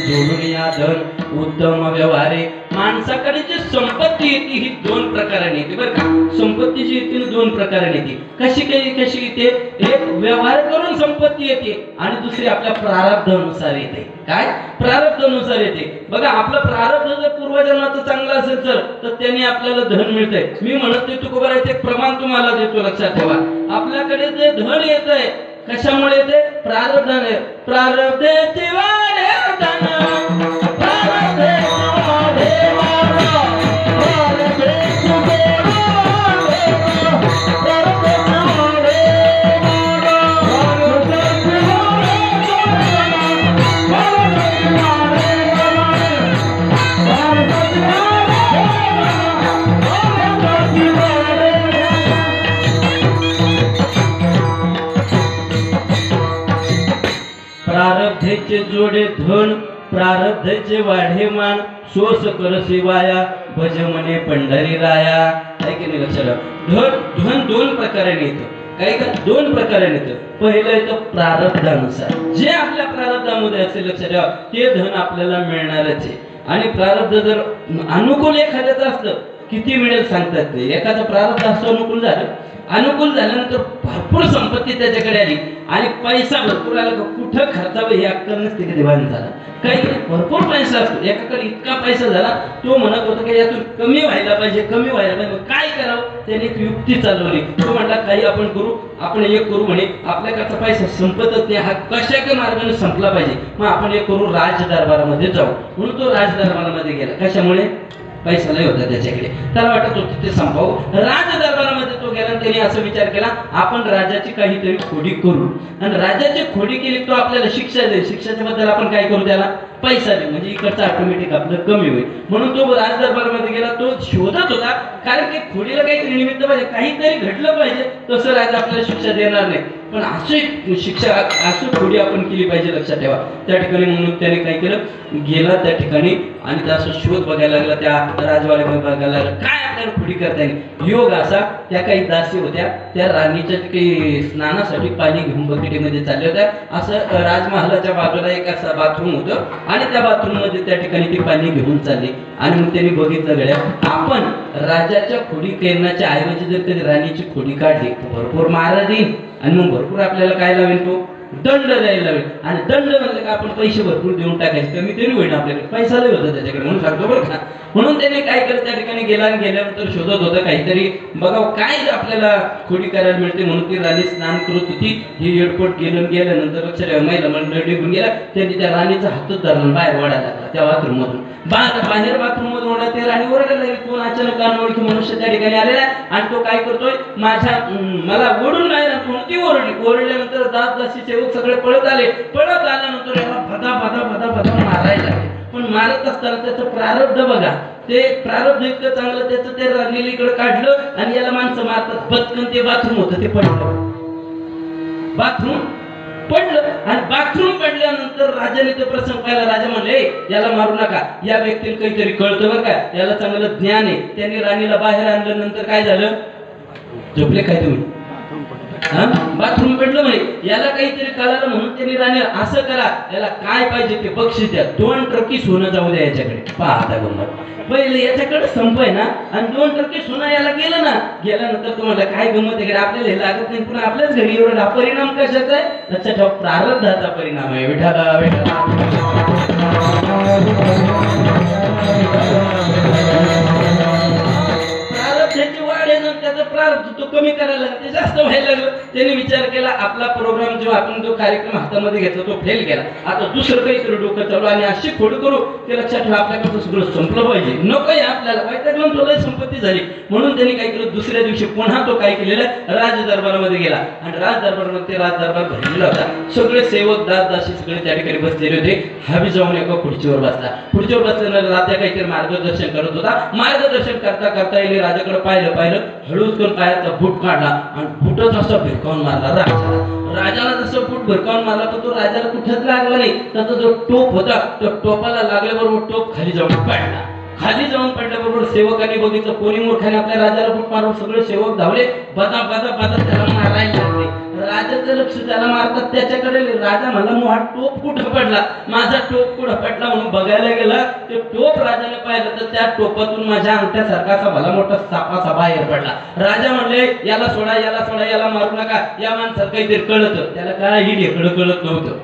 जोडून या धन उत्तम व्यवहारे. माणसाकडे जी संपत्ती येते ही 2 प्रकाराने येते बरं का. संपत्ती जी येते 2 प्रकाराने येते. कशी येते? एक व्यवहार करून संपत्ती येते आणि दुसरी आपल्या प्रारब्धानुसार येते. काय? प्रारब्धानुसार येते. बघा आपलं प्रारब्ध जर पूर्वजन्माचं चांगलं असेल तर त्याने आपल्याला धन मिळतंय. मी म्हणत नाही तुकोबा याचे प्रमाण तुम्हाला देतो, लक्षात ठेवा. आपल्याकडे जे धन येत आहे कशामुळे येते? प्रारब्धाने. प्रारब्धेची वाढे धन प्रारब्धेचे जोडे धन प्रारब्धेचे वाढे मान सोस कर शिवाया भज म्हणे पंढरी राया. ऐक नाही लक्षात. धन 2 प्रकाराने येतं. काय का? 2 प्रकाराने येतं. पहिलं येतं प्रारब्धानुसार. जे आपल्या प्रारब्धामध्ये असेल लक्षात ठेवा ते धन आपल्याला मिळणारच आहे. आणि प्रारब्ध जर अनुकूल एखाद्याचं असलं किती मिळेल सांगतात नाही. एखादा प्रारब्ध असं अनुकूल झाल्यानंतर भरपूर संपत्ती त्याच्याकडे आली आणि पैसा भरपूर आला, कुठं खर्चावं हे अक्कल नसते कधी बांध झाला. काही भरपूर पैसा असतो. एकाकडे इतका पैसा झाला तो म्हणत होता की यातून कमी व्हायला पाहिजे. काय करावं? त्याने एक युक्ती चालवली. तो म्हटला काही आपण करू, आपण एक करू म्हणे. आपल्याकडचा पैसा संपतच नाही, हा कशा मार्गाने संपला पाहिजे. मग आपण एक करू, राजदरबारामध्ये जाऊ. म्हणून तो राजदरबारामध्ये गेला. कशामुळे? पैसा नाही होता त्याच्याकडे. त्याला वाटत होतं ते संपावं. राजदरबारामध्ये तो गेला. त्याने असं विचार केला आपण राजाची काहीतरी खोडी करू. आणि राजाची खोडी केली तो आपल्याला शिक्षा देईल. शिक्षाच्या बद्दल आपण काय करू? त्याला पैसा देऊ. म्हणजे इकडचं ऑटोमॅटिक आपलं कमी होईल. म्हणून तो राजदरबारामध्ये गेला. तो शोधत होता कारण की खोडीला काहीतरी निमित्त पाहिजे, काहीतरी घडलं पाहिजे. तसं राजा आपल्याला शिक्षा देणार नाही. पण अशी शिक्षा अशी खोडी आपण केली पाहिजे. लक्षात ठेवा. त्या ठिकाणी म्हणून त्याने काय केलं? गेला त्या ठिकाणी आणि त्याचा शोध बघायला लागला. त्या राजवाड्यामध्ये बघायला लागला काय आपल्याला खोडी करता येईल. योग असा त्या काही दासी होत्या. त्या राणीच्या काही स्नानासाठी पाणी घेऊन बकेटीमध्ये चालल्या होत्या. असं राजमहालाच्या बाजूला एक असं बाथरूम होतं आणि त्या बाथरूम मध्ये त्या ठिकाणी ती पाणी घेऊन चालली. आणि मग त्यांनी बघितलं गड्या आपण राजाच्या खोडी करण्याच्या ऐवजी जर कधी राणीची खोडी काढली तर भरपूर महाराज येईल आणि मग भरपूर आपल्याला काय लावेल? तो दंड द्यायला लागेल. आणि दंड म्हणलं का आपण पैसे भरपूर देऊन टाकायचे, कमी तरी होईल आपल्याकडे. पैसा लय होता त्याच्याकडे म्हणून सांगतो बरं का. म्हणून त्याने काय केलं? त्या ठिकाणी गेला आणि गेल्यानंतर शोधत होता काहीतरी बघावं काय आपल्याला खोडी करायला मिळते. म्हणून ती राणी स्नान करत होती. ही एअरपोर्ट गेल्यानंतर लक्षात महिला मंडळ निघून गेला. त्यांनी त्या राणीचा हातच धरला बाहेर ओढायला लागला त्या बाथरूम मधून. बाहेर बाथरूम मधून ओढा ते राणी ओरडायला लागली. कोण अचानक अनोळखी मनुष्य त्या ठिकाणी आलेला आणि तो काय करतोय? मला ओढून नाही ना. कोणती ओरडल्यानंतर दासी सेवक सगळे पळत आल्यानंतर याला भदा मारायला लागले. पण मारत असताना त्याचं प्रारब्ध बघा. ते प्रारब्ध इतकं चांगलं त्याचं ते राणीलीकडे काढलं आणि याला माणसं मारतात. पटकन ते बाथरूम होतं ते पडलं. बाथरूम पडलं आणि बाथरूम पडल्यानंतर राजाने ते प्रसंग पाहिला. राजा म्हणले याला मारू नका, या व्यक्तीला काहीतरी कळतं बरं का, याला चांगलं ज्ञान आहे. त्यांनी राणीला बाहेर आणलं. नंतर काय झालं? झोपले काय तुम्ही? बाथरूम पडलं म्हणे, याला काहीतरी कळालं म्हणून त्यांनी राणीला असं करा, याला काय पाहिजे ते बक्षीस द्या, 2 ट्रकी सोनं जाऊ द्या याच्याकडे. पाहता गंमत, पहिले याच्याकडे संपय ना आणि 2 ट्रकी सोनं याला गेलं ना, गेल्यानंतर तुम्हाला काय गंमत आहे? आपल्याला हे लागत नाही, पुन्हा आपल्याच घरी एवढा परिणाम कशाचा आहे? लक्षात ठेवा, प्रारब्धाचा परिणाम आहे. विठाला प्रारब्धाची वाढ आहे ना, त्याचा प्रारब्ध तो कमी करायला लागला, ते जास्त व्हायला लागलं. त्याने विचार केला आपला प्रोग्राम जो आपण जो कार्यक्रम हातामध्ये घेतला तो फेल गेला, आता दुसरं काहीतरी डोकं चालू आणि अशी खोड करू ते लक्षात ठेवा आपल्याकडचं सगळं संपलं पाहिजे. नको आहे आपल्याला वैतागून तुला संपत्ती झाली. म्हणून त्यांनी काय केलं, दुसऱ्या दिवशी पुन्हा तो काय केलेला, राज दरबारामध्ये गेला आणि राज दरबारामध्ये राज दरबार भरलेला होता. सगळे सेवक दासदासी सगळे त्या ठिकाणी बसलेले होते. हवी जाऊन एका खुर्चीवर बसला. खुर्चीवर बसल्यानंतर राजा काहीतरी मार्गदर्शन करत होता. मार्गदर्शन करता करता येईल राजाकडे पाहिलं हळूच करून पायाचा बूट काढला आणि बूटच असं भिरकावून मारला राजाला. राजाला जसं बूट भिरकावून मारला पण तो राजाला कुठंच लागला नाही. त्याचा जो टोप होता तो टोपाला लागल्याबरोबर टोप खाली जाऊन पडला. खाली जाऊन पडल्याबरोबर सेवकांनी बघितलं, कोणी मूर्खाने आपल्या राजाला बूट मारून सगळे सेवक धावले, बदा बदा बदा त्याला मारायला लागले. राजाचं लक्ष त्याला मारतात त्याच्याकडे. राजा मला मोहा टोप कुठं पडला, माझा टोप कुठं पडला म्हणून बघायला गेला. ते टोप राजाने पाहिलं तर त्या टोपातून माझ्या अंगठ्यासारखा असा भला मोठा सापाचा बाहेर पडला. राजा म्हणले याला सोडा, याला सोडा, याला मारू नका, या माणसाला काहीतरी कळतं. त्याला काय ही ढेकळं कळत नव्हतं,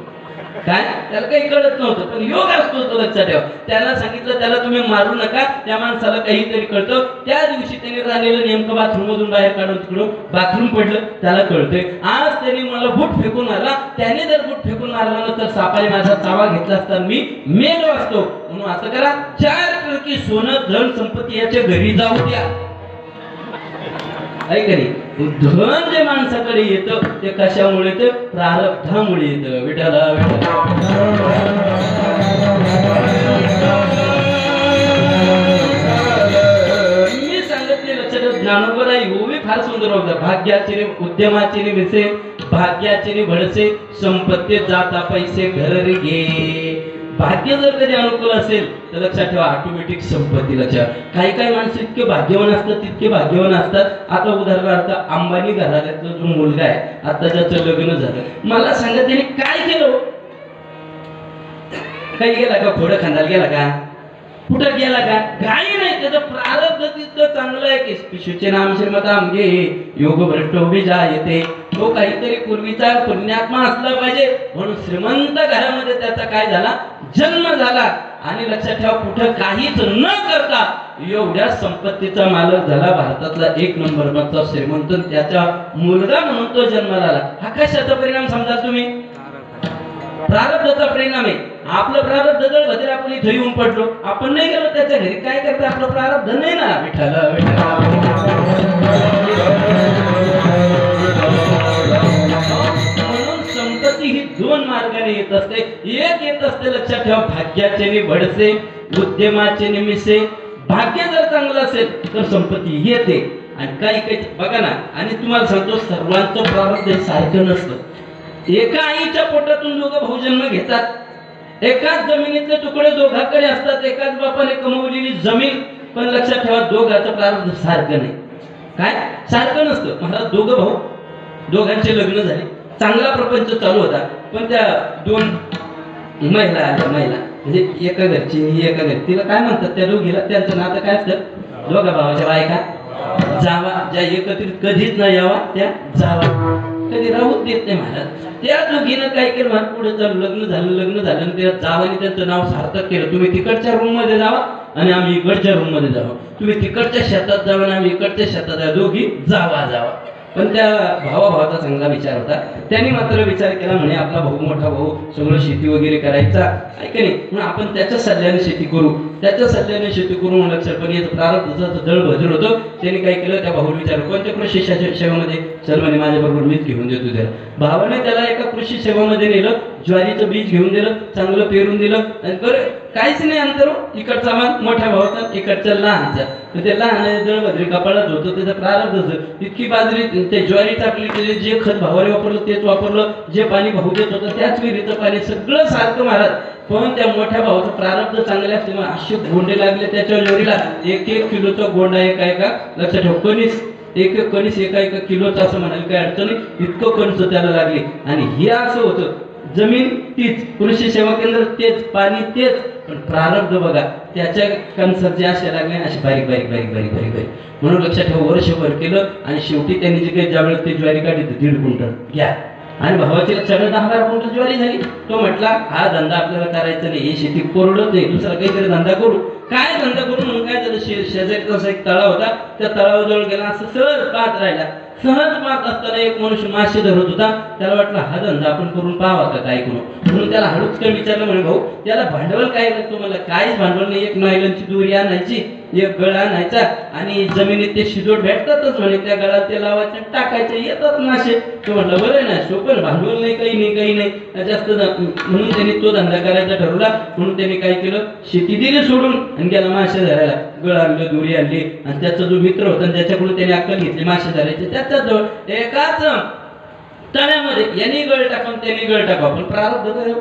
काय त्याला काही कळत नव्हतं, पण योग असतो तो लक्षात ठेवा. त्याला सांगितलं त्याला तुम्ही मारू नका, त्या माणसाला काहीतरी कळतं. त्या दिवशी त्यांनी राणीला नेमकं बाथरूम मधून बाहेर काढून तिकडून बाथरूम पडलं, त्याला कळतंय. आज त्यांनी मला बूट फेकून मारला, त्याने जर बूट फेकून मारला ना तर सापाने माझा चावा घेतला असता, मी मेलो असतो. म्हणून असं करा, 4 ट्रकी सोनं धन संपत्ती याच्या घरी जाऊ द्या. धन जे माणसाकडे येतं ते कशामुळे येतं? प्रारब्धामुळे येतं. विठाला मी सांगितले लक्षात. ज्ञानोबा योगी फार सुंदर होता. भाग्याचे उद्यमाचे विसे, भाग्याचे भडसे, संपत्ती जाता पैसे घर रे घे. भाग्य जर कधी अनुकूल असेल तर लक्षात ठेवा ऑटोमॅटिक संपत्ती. लक्षात, काही माणसं इतके भाग्यवान असतात, तितके भाग्यवान असतात. आता उदाहरणार्थ अंबानी घराण्यातला जो मुलगा आहे, आता ज्याचं लग्न झालं, मला सांगा त्याने काय केलं? काही गेला का? घोडं खांदायला गेला का? कुठं गेला का? काही नाही. त्याचं प्रारब्ध तितकं चांगलं आहे की पिशूचे नाम श्रीमता आमगे योग भ्रष्ट उभी जा येते. तो काहीतरी पूर्वीचा पुण्यात्मा असला पाहिजे म्हणून श्रीमंत घरामध्ये त्याचा काय झाला, जन्म झाला. आणि लक्षात ठेवा, कुठं काहीच न करता एवढ्या संपत्तीचा मालक झाला. भारतातला 1 नंबरचा श्रीमंत, त्याचा मुलगा म्हणून तो जन्माला आला. हा कशाचा परिणाम समजा तुम्ही? प्रारब्धाचा परिणाम आहे. आपलं प्रारब्ध जर भद्र आपण इथे येऊन पडलो, आपण नाही गेलो त्याच्या घरी, काय करता? आपलं प्रारब्ध नाही ना. विठाला म्हणून संपत्ती ही 2 मार्गाने येत असते. एक येत असते लक्षात ठेवा, भाग्याचे नि भडसे, उद्यमाचे निमिसे. भाग्य जर चांगलं असेल तर संपत्ती येते. आणि काही बघा ना, आणि तुम्हाला सांगतो सर्वांचं प्रारब्ध सारखं नसतं. एका आईच्या पोटातून दोघं भाऊ जन्म घेतात, एकाच जमिनीतले तुकडे दोघांकडे असतात, एकाच बापाने कमवलेली जमीन, पण लक्षात ठेवा दोघांचं प्रारब्ध सारखं नाही. काय सारखं नसतं. महाराज दोघं भाऊ, दोघांचे लग्न झाले, चांगला प्रपंच चालू होता, पण त्या 2 महिला आल्या. महिला म्हणजे एका घरची एका घरी, तिला काय म्हणतात त्या दोघीला? त्यांचं नातं काय असतं? दोघा भावाच्या बायका जावा, ज्या एकत्रित कधीच न यावा त्या जावा, कधी राहूच देत नाही महाराज. त्या दोघीनं काय केलं, पुढे लग्न झालं त्या जावाने त्यांचं नाव सार्थक केलं. तुम्ही तिकडच्या रूम मध्ये जावा आणि आम्ही इकडच्या रूम मध्ये जावा, तुम्ही तिकडच्या शेतात जावा आणि आम्ही इकडच्या शेतात जावा, दोघी जावा. पण त्या भावाचा चांगला विचार होता. त्यांनी मात्र विचार केला, म्हणे आपला भाऊ मोठा भाऊ सगळं शेती वगैरे करायचा आहे की नाही, म्हणून आपण त्याच्या सल्ल्याने शेती करू, त्याच्या सल्ल्याने शेती करू. म्हणून लक्षात, पण याचं प्रारब्धाचं दळ भजर होतं. त्यांनी काय केलं, त्या भाऊला विचारलं कोणत्या कृषी सेवेमध्ये? चल म्हणे माझ्याबरोबर मीच घेऊन देतो त्याला. भावाने त्याला एका कृषी सेवामध्ये नेलं, ज्वारीचं बीज घेऊन दिलं, चांगलं पेरून दिलं आणि काहीच नाही अंतर हो. इकडचा मान मोठ्या भावाचा, इकडच्या लहानचा. ते लहान दळभद्री कपाळात होतं, त्याचं प्रारब्ध इतकी बाजरी ते ज्वारी टाकली, जे खत भावाने वापरलं तेच वापरलं, जे पाणी भाऊ देत होतं त्याच विहिरीचं पाणी सगळं सारखं महाराज. पण त्या मोठ्या भावाचं प्रारब्ध चांगले असल्यामुळे असे गोंडे लागले त्याच्या ज्वारीला. 1-1 किलोचा गोंडा एका लक्षात ठेव. कणीस 1-1 कणीस एका किलोचा असं म्हणाल काही अडचण नाही, इतकं कणस त्याला लागले. आणि हे असं होतं, जमीन तीच, कृषी सेवा केंद्र तेच, पाणी तेच, पण प्रारब्ध बघा त्याच्या कणसाचे असे लागले असे बारीक बारीक बारीक बारीक बारीक बारीक. म्हणून लक्षात ठेवा, वर्षभर केलं आणि शेवटी त्यांनी जे काही ज्यावेळेस ते ज्वारी काढली 1.5 क्विंटल घ्या. आणि भावाची लक्षात 10-12 क्विंटल ज्वारी झाली. तो म्हटला हा धंदा आपल्याला करायचा नाही, ही शेती कोरडत नाही, दुसरा काहीतरी धंदा करू. काय धंदा करू म्हणून काय झालं, शेजारी एक तळाव होता, त्या तळावाजवळ गेला, असं सहज पाहत राहिला. सहज पाहत असताना एक मनुष्य मासे धरत होता. त्याला वाटलं हा धंदा आपण करून पाहावा का काय करू, म्हणून त्याला हळूचकन विचारलं, म्हणे भाऊ त्याला भांडवल काय लागतो? मला काहीच भांडवल नाही, एक नायलनची दोरी आणायची, एक गळा आणायचा आणि जमिनीत ते शिजोड भेटतातच म्हणे, त्या गळात ते लावायचं टाकायचे, येतात मासे. तो म्हटलं बरं आहे ना, सोपं, भांडवल नाही, काही नाही जास्त. म्हणून त्यांनी तो धंदा करायचा ठरवला. म्हणून त्यांनी काय केलं, शेती दिली सोडून आणि गेला मासे धरायला. गळ आणलं, दोरी आणली आणि त्याचा जो मित्र होता ज्याच्याकडून त्याने अक्कल घेतली मासे धरायचे, त्याच्या जवळ एकाच तळ्यामध्ये यांनी गळ टाकून त्यांनी गळ टाकावं. पण प्रारब्ध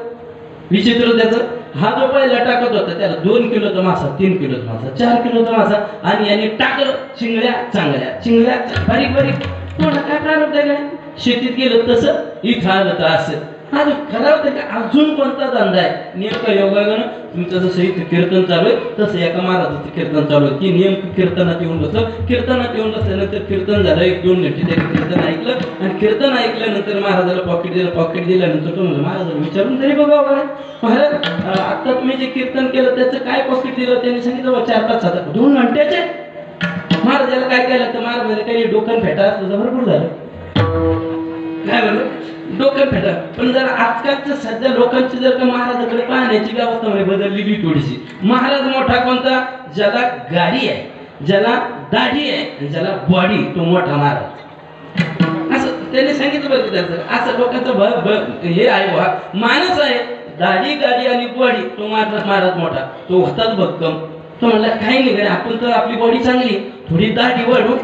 विचित्र त्याचं. हा जो पहिला टाकत होता त्याला 2 किलोचा मासा, 3 किलोचा मासा, 4 किलोचा मासा, आणि यांनी टाकलं चिंगळ्या चांगल्या बारीक बारीक. कोणा काय प्रारब्ध आहे? शेतीत गेलं तसं इथं आलं तर असं. हा खरं होतं का अजून कोणता धंदा आहे? नेमकं योगानं तुमचं जसं इथं कीर्तन चालू आहे तसं एका महाराजाचं कीर्तन चालू आहे, की नेमकं कीर्तनात येऊन बसलं. कीर्तनात येऊन बसल्यानंतर कीर्तन झालं, 1-2 घंटे त्यांनी कीर्तन ऐकलं आणि कीर्तन ऐकल्यानंतर महाराजाला पॉकेट दिल्यानंतर तो म्हणलं महाराजाला विचारून तरी बघावं काय महाराज, आता तुम्ही जे कीर्तन केलं त्याचं काय पॉकेट दिलं? त्यांनी सांगितलं 4-5 हजार. 2 घंट्याचे? महाराजाला काय केलं तर महाराजाला काही डोकं फेटा असतं तर भरपूर झालं. काय म्हणलं डोकं फेटा. पण जर आजकालच्या सध्या लोकांची जर का महाराजाकडे पाहण्याची व्यवस्था बदललेली थोडीशी. महाराज मोठा कोणता? ज्याला गाडी आहे, ज्याला दाढी आहे आणि ज्याला बॉडी, तो मोठा महाराज. असं त्यांनी सांगितलं बरं. त्याचं असं लोकांचं हे आहे, माणूस आहे, दाढी गाडी आणि बॉडी, तो महाराज मोठा, तो होताच भक्कम. तो म्हणला काही नाही, आपण तर आपली बॉडी चांगली, थोडी दाढी वाढू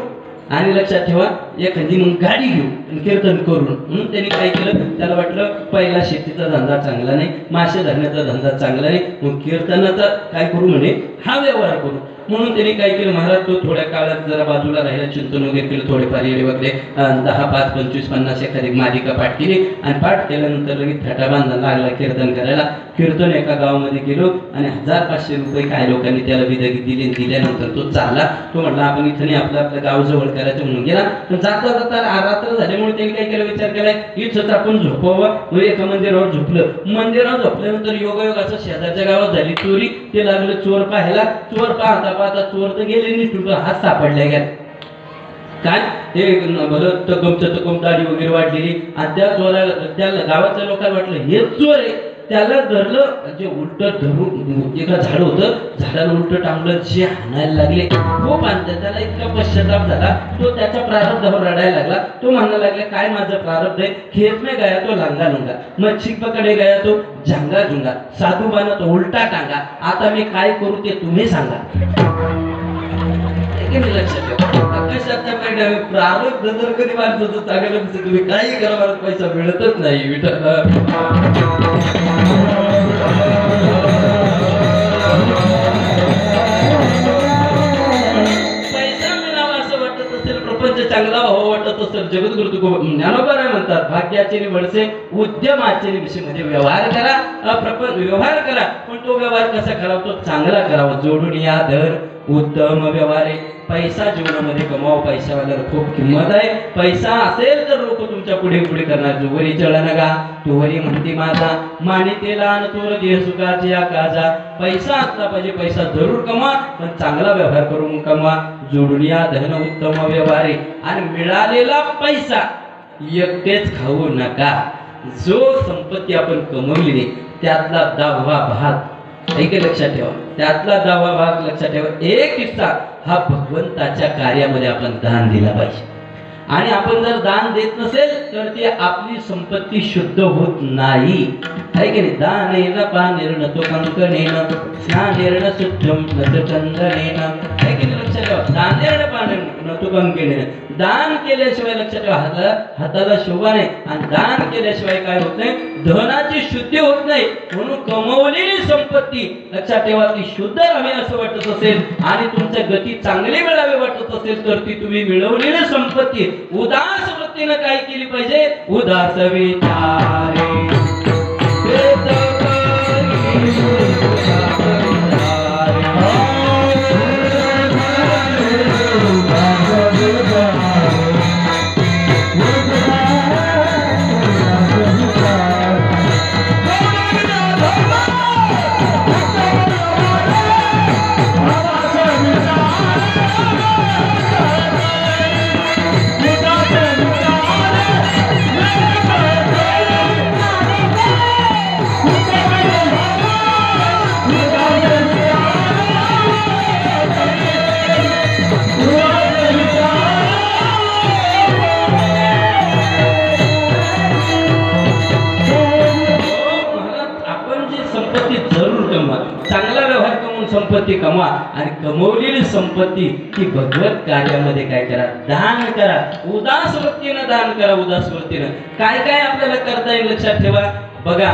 आणि लक्षात ठेवा एखादी मग गाडी घेऊ आणि कीर्तन करून. म्हणून त्यांनी काय केलं, त्याला वाटलं पहिला शेतीचा धंदा चांगला नाही, मासे धरण्याचा धंदा चांगला नाही, मग कीर्तनाचा काय करू म्हणे, हा व्यवहार करू. म्हणून त्यांनी काय केलं, महाराज तो थोड्या काळात जरा बाजूला राहिला, चिंतन वगैरे केलं, थोडेफार येडे वगैरे 10, 5, 25, 50 एखादी मालिका पाठ केली आणि पाठ केल्यानंतर लगेच थाटा बांधायला लागला कीर्तन करायला. कीर्तन एका गावामध्ये गेलो आणि 1000-500 रुपये काय लोकांनी त्याला विदगी दिल्यानंतर तो चालला. तो म्हटला आपण इथं नाही, आपलं गाव जवळ करायचं म्हणून गेला. पण जाता जाता रात्र झाल्यामुळे त्यांनी काय केलं, विचार केलाय इथंच आपण झोपावं. एका मंदिरावर झोपलं. मंदिरावर झोपल्यानंतर योगायोगाचं शेजारच्या गावात झाली चोरी. ते लागलं चोर पाहायला. चोर पाहता पाहता चोर तर गेले निष्ठुर, हात सापडल्या गेला. काय हे भलं तकम दाढी वगैरे वाढलेली आणि त्या चोराला त्या गावाच्या लोकांना वाटलं हेच चोर आहे. त्याला धरलं, जे उलट धरून एका झाड होतं, झाडाला उलट टांगलं, जे हाणायला लागले. खूप आणतात त्याला, इतका पश्चाताप झाला. तो त्याच्या प्रारब्धावर रडायला लागला. तो म्हणायला लागला काय माझं प्रारब्ध आहे, खेत में गया तो लांगा लुंगा, मच्छी पकडे गया तो झांगा झुंगा, साधू बाना तो उलटा टांगा, आता मी काय करू ते तुम्ही सांगा. लक्षात ठेवा, कशाच्या प्रारब्ध जर कधी माणसाचं चांगलं नसेल, तुम्ही काही करा, मला पैसा मिळतच नाही. विठाला पैसा मिळावा असं वाटत असेल, प्रपंच चांगला व्हावा वाटत असेल, जगद्गुरु ज्ञानोबा राय म्हणतात भाग्याचे वडसे उद्यमाचे विषयमध्ये व्यवहार करा, व्यवहार करा, पण तो व्यवहार कसा करावा, तो चांगला करावा. जोडून या धर उत्तम व्यवहार आहे. पैसा जीवनामध्ये कमावा, पैशावाल्याला खूप किंमत आहे. पैसा असेल तर लोक तुमच्या पुढे पुढे करणार. जुवरी चळनगा तुवरी म्हणती माझा, माने तेला तोर देह सुखाची काजा. पैसा असला पाहिजे, पैसा जरूर कमा, पण चांगला व्यवहार करून कमा. जोडून या धन उत्तम व्यवहार. आणि मिळालेला पैसा एकटेच खाऊ नका. जो संपत्ती आपण कमवली त्यातला 10वा भाग ऐके लक्षात ठेवा, त्यातला 10वा भाग लक्षात ठेवा. एक हिस्सा हा भगवंताच्या कार्यामध्ये आपण दान दिला पाहिजे. आणि आपण जर दान देत नसेल तर ती आपली संपत्ती शुद्ध होत नाही, आहे की नाही. दानेन पानेन तो कंकणेन स्नानेन शुद्धम नचंदनेन, आहे की नाही. लक्षात ठेवा, दानेन पानेन तो कंकणेन, दान केल्याशिवाय लक्षात ठेवा हाताला शोभा नाही, आणि दान केल्याशिवाय काय होत नाही, धनाची शुद्धी होत नाही. म्हणून कमवलेली संपत्ती लक्षात ठेवा ती शुद्ध राहावी असं वाटत असेल आणि तुमच्या गती चांगली मिळावी वाटत असेल तर ती तुम्ही मिळवलेली संपत्ती उदास वृत्तीनं काय केली पाहिजे, उदास विचारे चांगला व्यवहार करून संपत्ती कमवा आणि कमवलेली संपत्ती ती भगवत कार्यामध्ये काय करा, दान करा. उदास वृत्तीनं दान करा. उदास वृत्तीनं काय काय आपल्याला करता येईल लक्षात ठेवा. बघा,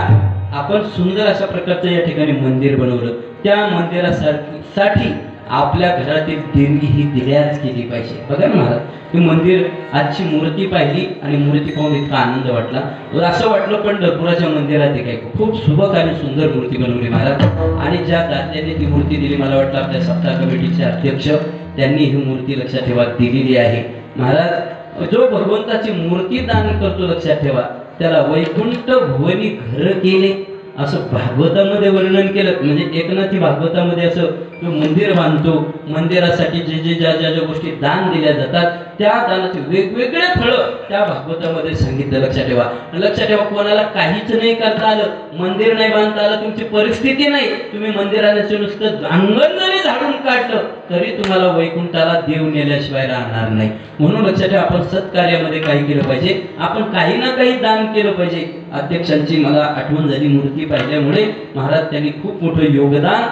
आपण सुंदर अशा प्रकारचं या ठिकाणी मंदिर बनवलं, त्या मंदिरासाठी आपल्या घरातील देणगी ही दिल्याच केली पाहिजे. बघा ना महाराज, ही मंदिर आजची मूर्ती पाहिली आणि मूर्ती पाहून इतका आनंद वाटला. असं वाटलं पंढरपुराच्या मंदिरात काय खूप सुबक आणि सुंदर मूर्ती बनवली महाराज. आणि ज्या दात्याने ती मूर्ती दिली, मला वाटतं आपल्या सप्ताह कमिटीचे अध्यक्ष, त्यांनी ही मूर्ती लक्षात ठेवा दिलेली आहे. महाराज, जो भगवंताची मूर्ती दान करतो लक्षात ठेवा त्याला वैकुंठ भुवनी घर केले असं भागवतामध्ये वर्णन केलं. म्हणजे एकनाथी भागवतामध्ये असं जो मंदिर बांधतो, मंदिरासाठी जे ज्या ज्या गोष्टी दान दिल्या जातात त्या दानाचे वेगवेगळे फळं त्या भागवतामध्ये सांगितलं. लक्षात ठेवा. लक्षात ठेवा, कोणाला काहीच नाही करता आलं, मंदिर नाही बांधता आलं, तुमची परिस्थिती नाही, तुम्ही मंदिराचे नुसतं अंगण जरी झाडून काढलं तरी तुम्हाला वैकुंठाला देव नेल्याशिवाय राहणार नाही. म्हणून लक्षात ठेवा, आपण सत्कार्यामध्ये काय केलं पाहिजे, आपण काही ना काही दान केलं पाहिजे. अध्यक्षांची मला आठवण झाली, मूर्ती पाहिल्यामुळे महाराज त्यांनी खूप मोठं योगदान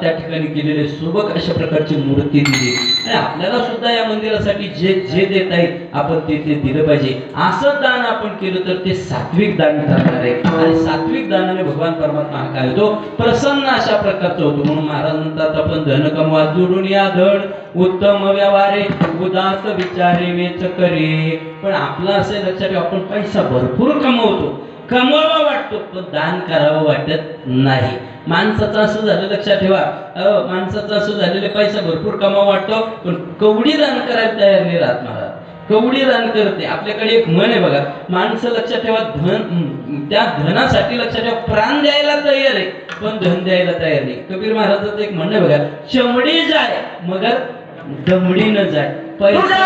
त्या ठिकाणी केलेले, सोबत अशा प्रकारची मूर्ती दिली. आणि आपल्याला सुद्धा या मंदिरासाठी जे जे देत आहेत आपण ते दिलं पाहिजे. असं दान आपण केलं तर ते सात्विक दान ठरणार आहे. आणि सात्विक दानाने भगवान परमात्मा काय होतो, प्रसन्न अशा प्रकारचं होतो. म्हणून महाराज म्हणतात, आपण धन कमवा जोडून या धन, उत्तम व्यवहारे उदास विचारे वेच करे. पण आपलं असं लक्षात ठेवा, आपण पैसा भरपूर कमवतो, कमवावा वाटतो, पण दान करावं वाटत नाही. माणसाचं असं झालं लक्षात ठेवा, माणसाचं असं झालेलं पैसा भरपूर कमावा वाटतो पण कवडी दान करायला तयार नाही राहत महाराज. कवडी दान करते. आपल्याकडे एक म्हण आहे बघा, माणसं लक्षात ठेवा त्या धनासाठी लक्षात ठेवा प्राण द्यायला तयार आहे पण धन द्यायला तयार नाही. कबीर महाराजाचं एक म्हणणं बघा, चमडी जाय मगर दमडी न जाय. पैसा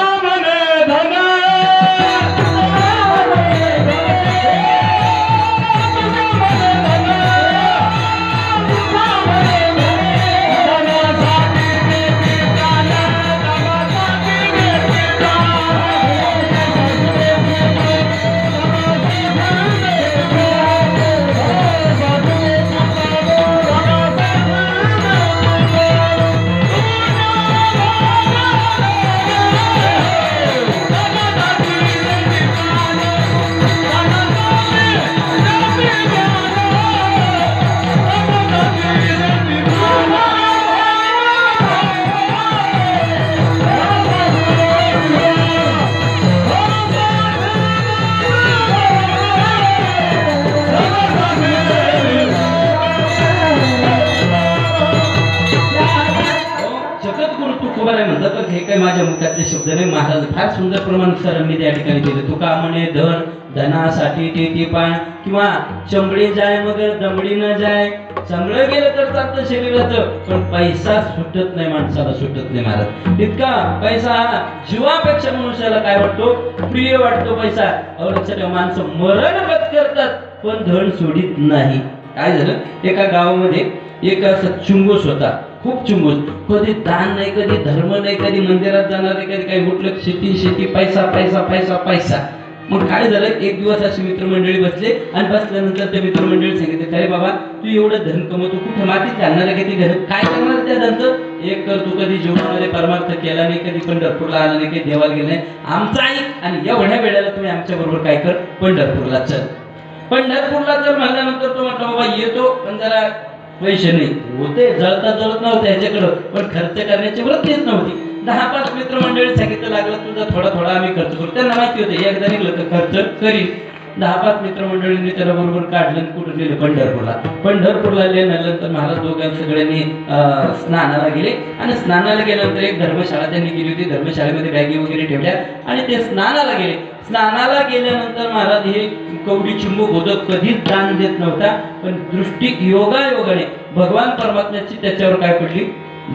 हे काही माझ्या मुखातले शब्द नाही. महाराज फार सुंदर प्रमाण सरांनी त्या ठिकाणी दिले. तुका म्हणे धन धनासाठी ते पाण, किंवा चमडी जाय मगर दमडी न जाय. चांगलं गेलं तर चालतं शरीराचं, पण पैसा सुटत नाही, माणसाला सुटत नाही महाराज. इतका पैसा जीवापेक्षा मनुष्याला काय वाटतो, प्रिय वाटतो पैसा. लक्षात ठेवा, माणसं मरण करतात पण धन सोडित नाही. काय झालं, एका गावामध्ये एक असा चुंगूस होता. खूप चुंबूस, कधी दान नाही, कधी धर्म नाही, कधी मंदिरात जाणार नाही, कधी काही कुठलं शेती शेती, पैसा पैसा पैसा पैसा. मग काय झालं, एक दिवस अशी मित्रमंडळी बसले आणि बसल्यानंतर त्या मित्रमंडळी सांगितले, अरे बाबा तू एवढं धन कमवतो, कुठं मातीत घालणार किती घर, काय करणार त्या धनचं? एक तर तू कधी जीवनामध्ये परमार्थ केला नाही, कधी पंढरपूरला आला नाही, कधी देवाला गेला नाही, आमचा ऐक आणि एवढ्या वेळेला तुम्ही आमच्या बरोबर काय कर, पंढरपूरला चल. पंढरपूरला चल म्हणल्यानंतर तो म्हटला बाबा येतो, पण जरा पैसे नाही होते, जळता जळत नव्हते ह्याच्याकडं, पण खर्च करण्याची वृत्तीच नव्हती. 10-5 मित्रमंडळी सांगितलं, लागलं तुझा थोडा थोडा आम्ही खर्च करू. त्यांना माहिती होतं एकदा निघलं तर खर्च करीन. 10-5 मित्रमंडळींनी त्याला बरोबर काढलं, कुठं नेलं, पंढरपूरला. पंढरपूरला गेल्यानंतर महाराज दोघांनी सगळ्यांनी स्नानाला गेले आणि स्नानाला गेल्यानंतर एक धर्मशाळा त्यांनी केली होती. धर्मशाळेमध्ये बॅगी वगैरे ठेवल्या आणि ते स्नानाला गेले. स्नानाला गेल्यानंतर महाराज हे कवडी चिंबूक होतं, कधीच दान देत नव्हता, पण दृष्टी योगायोगाने भगवान परमात्म्याची त्याच्यावर काय पडली,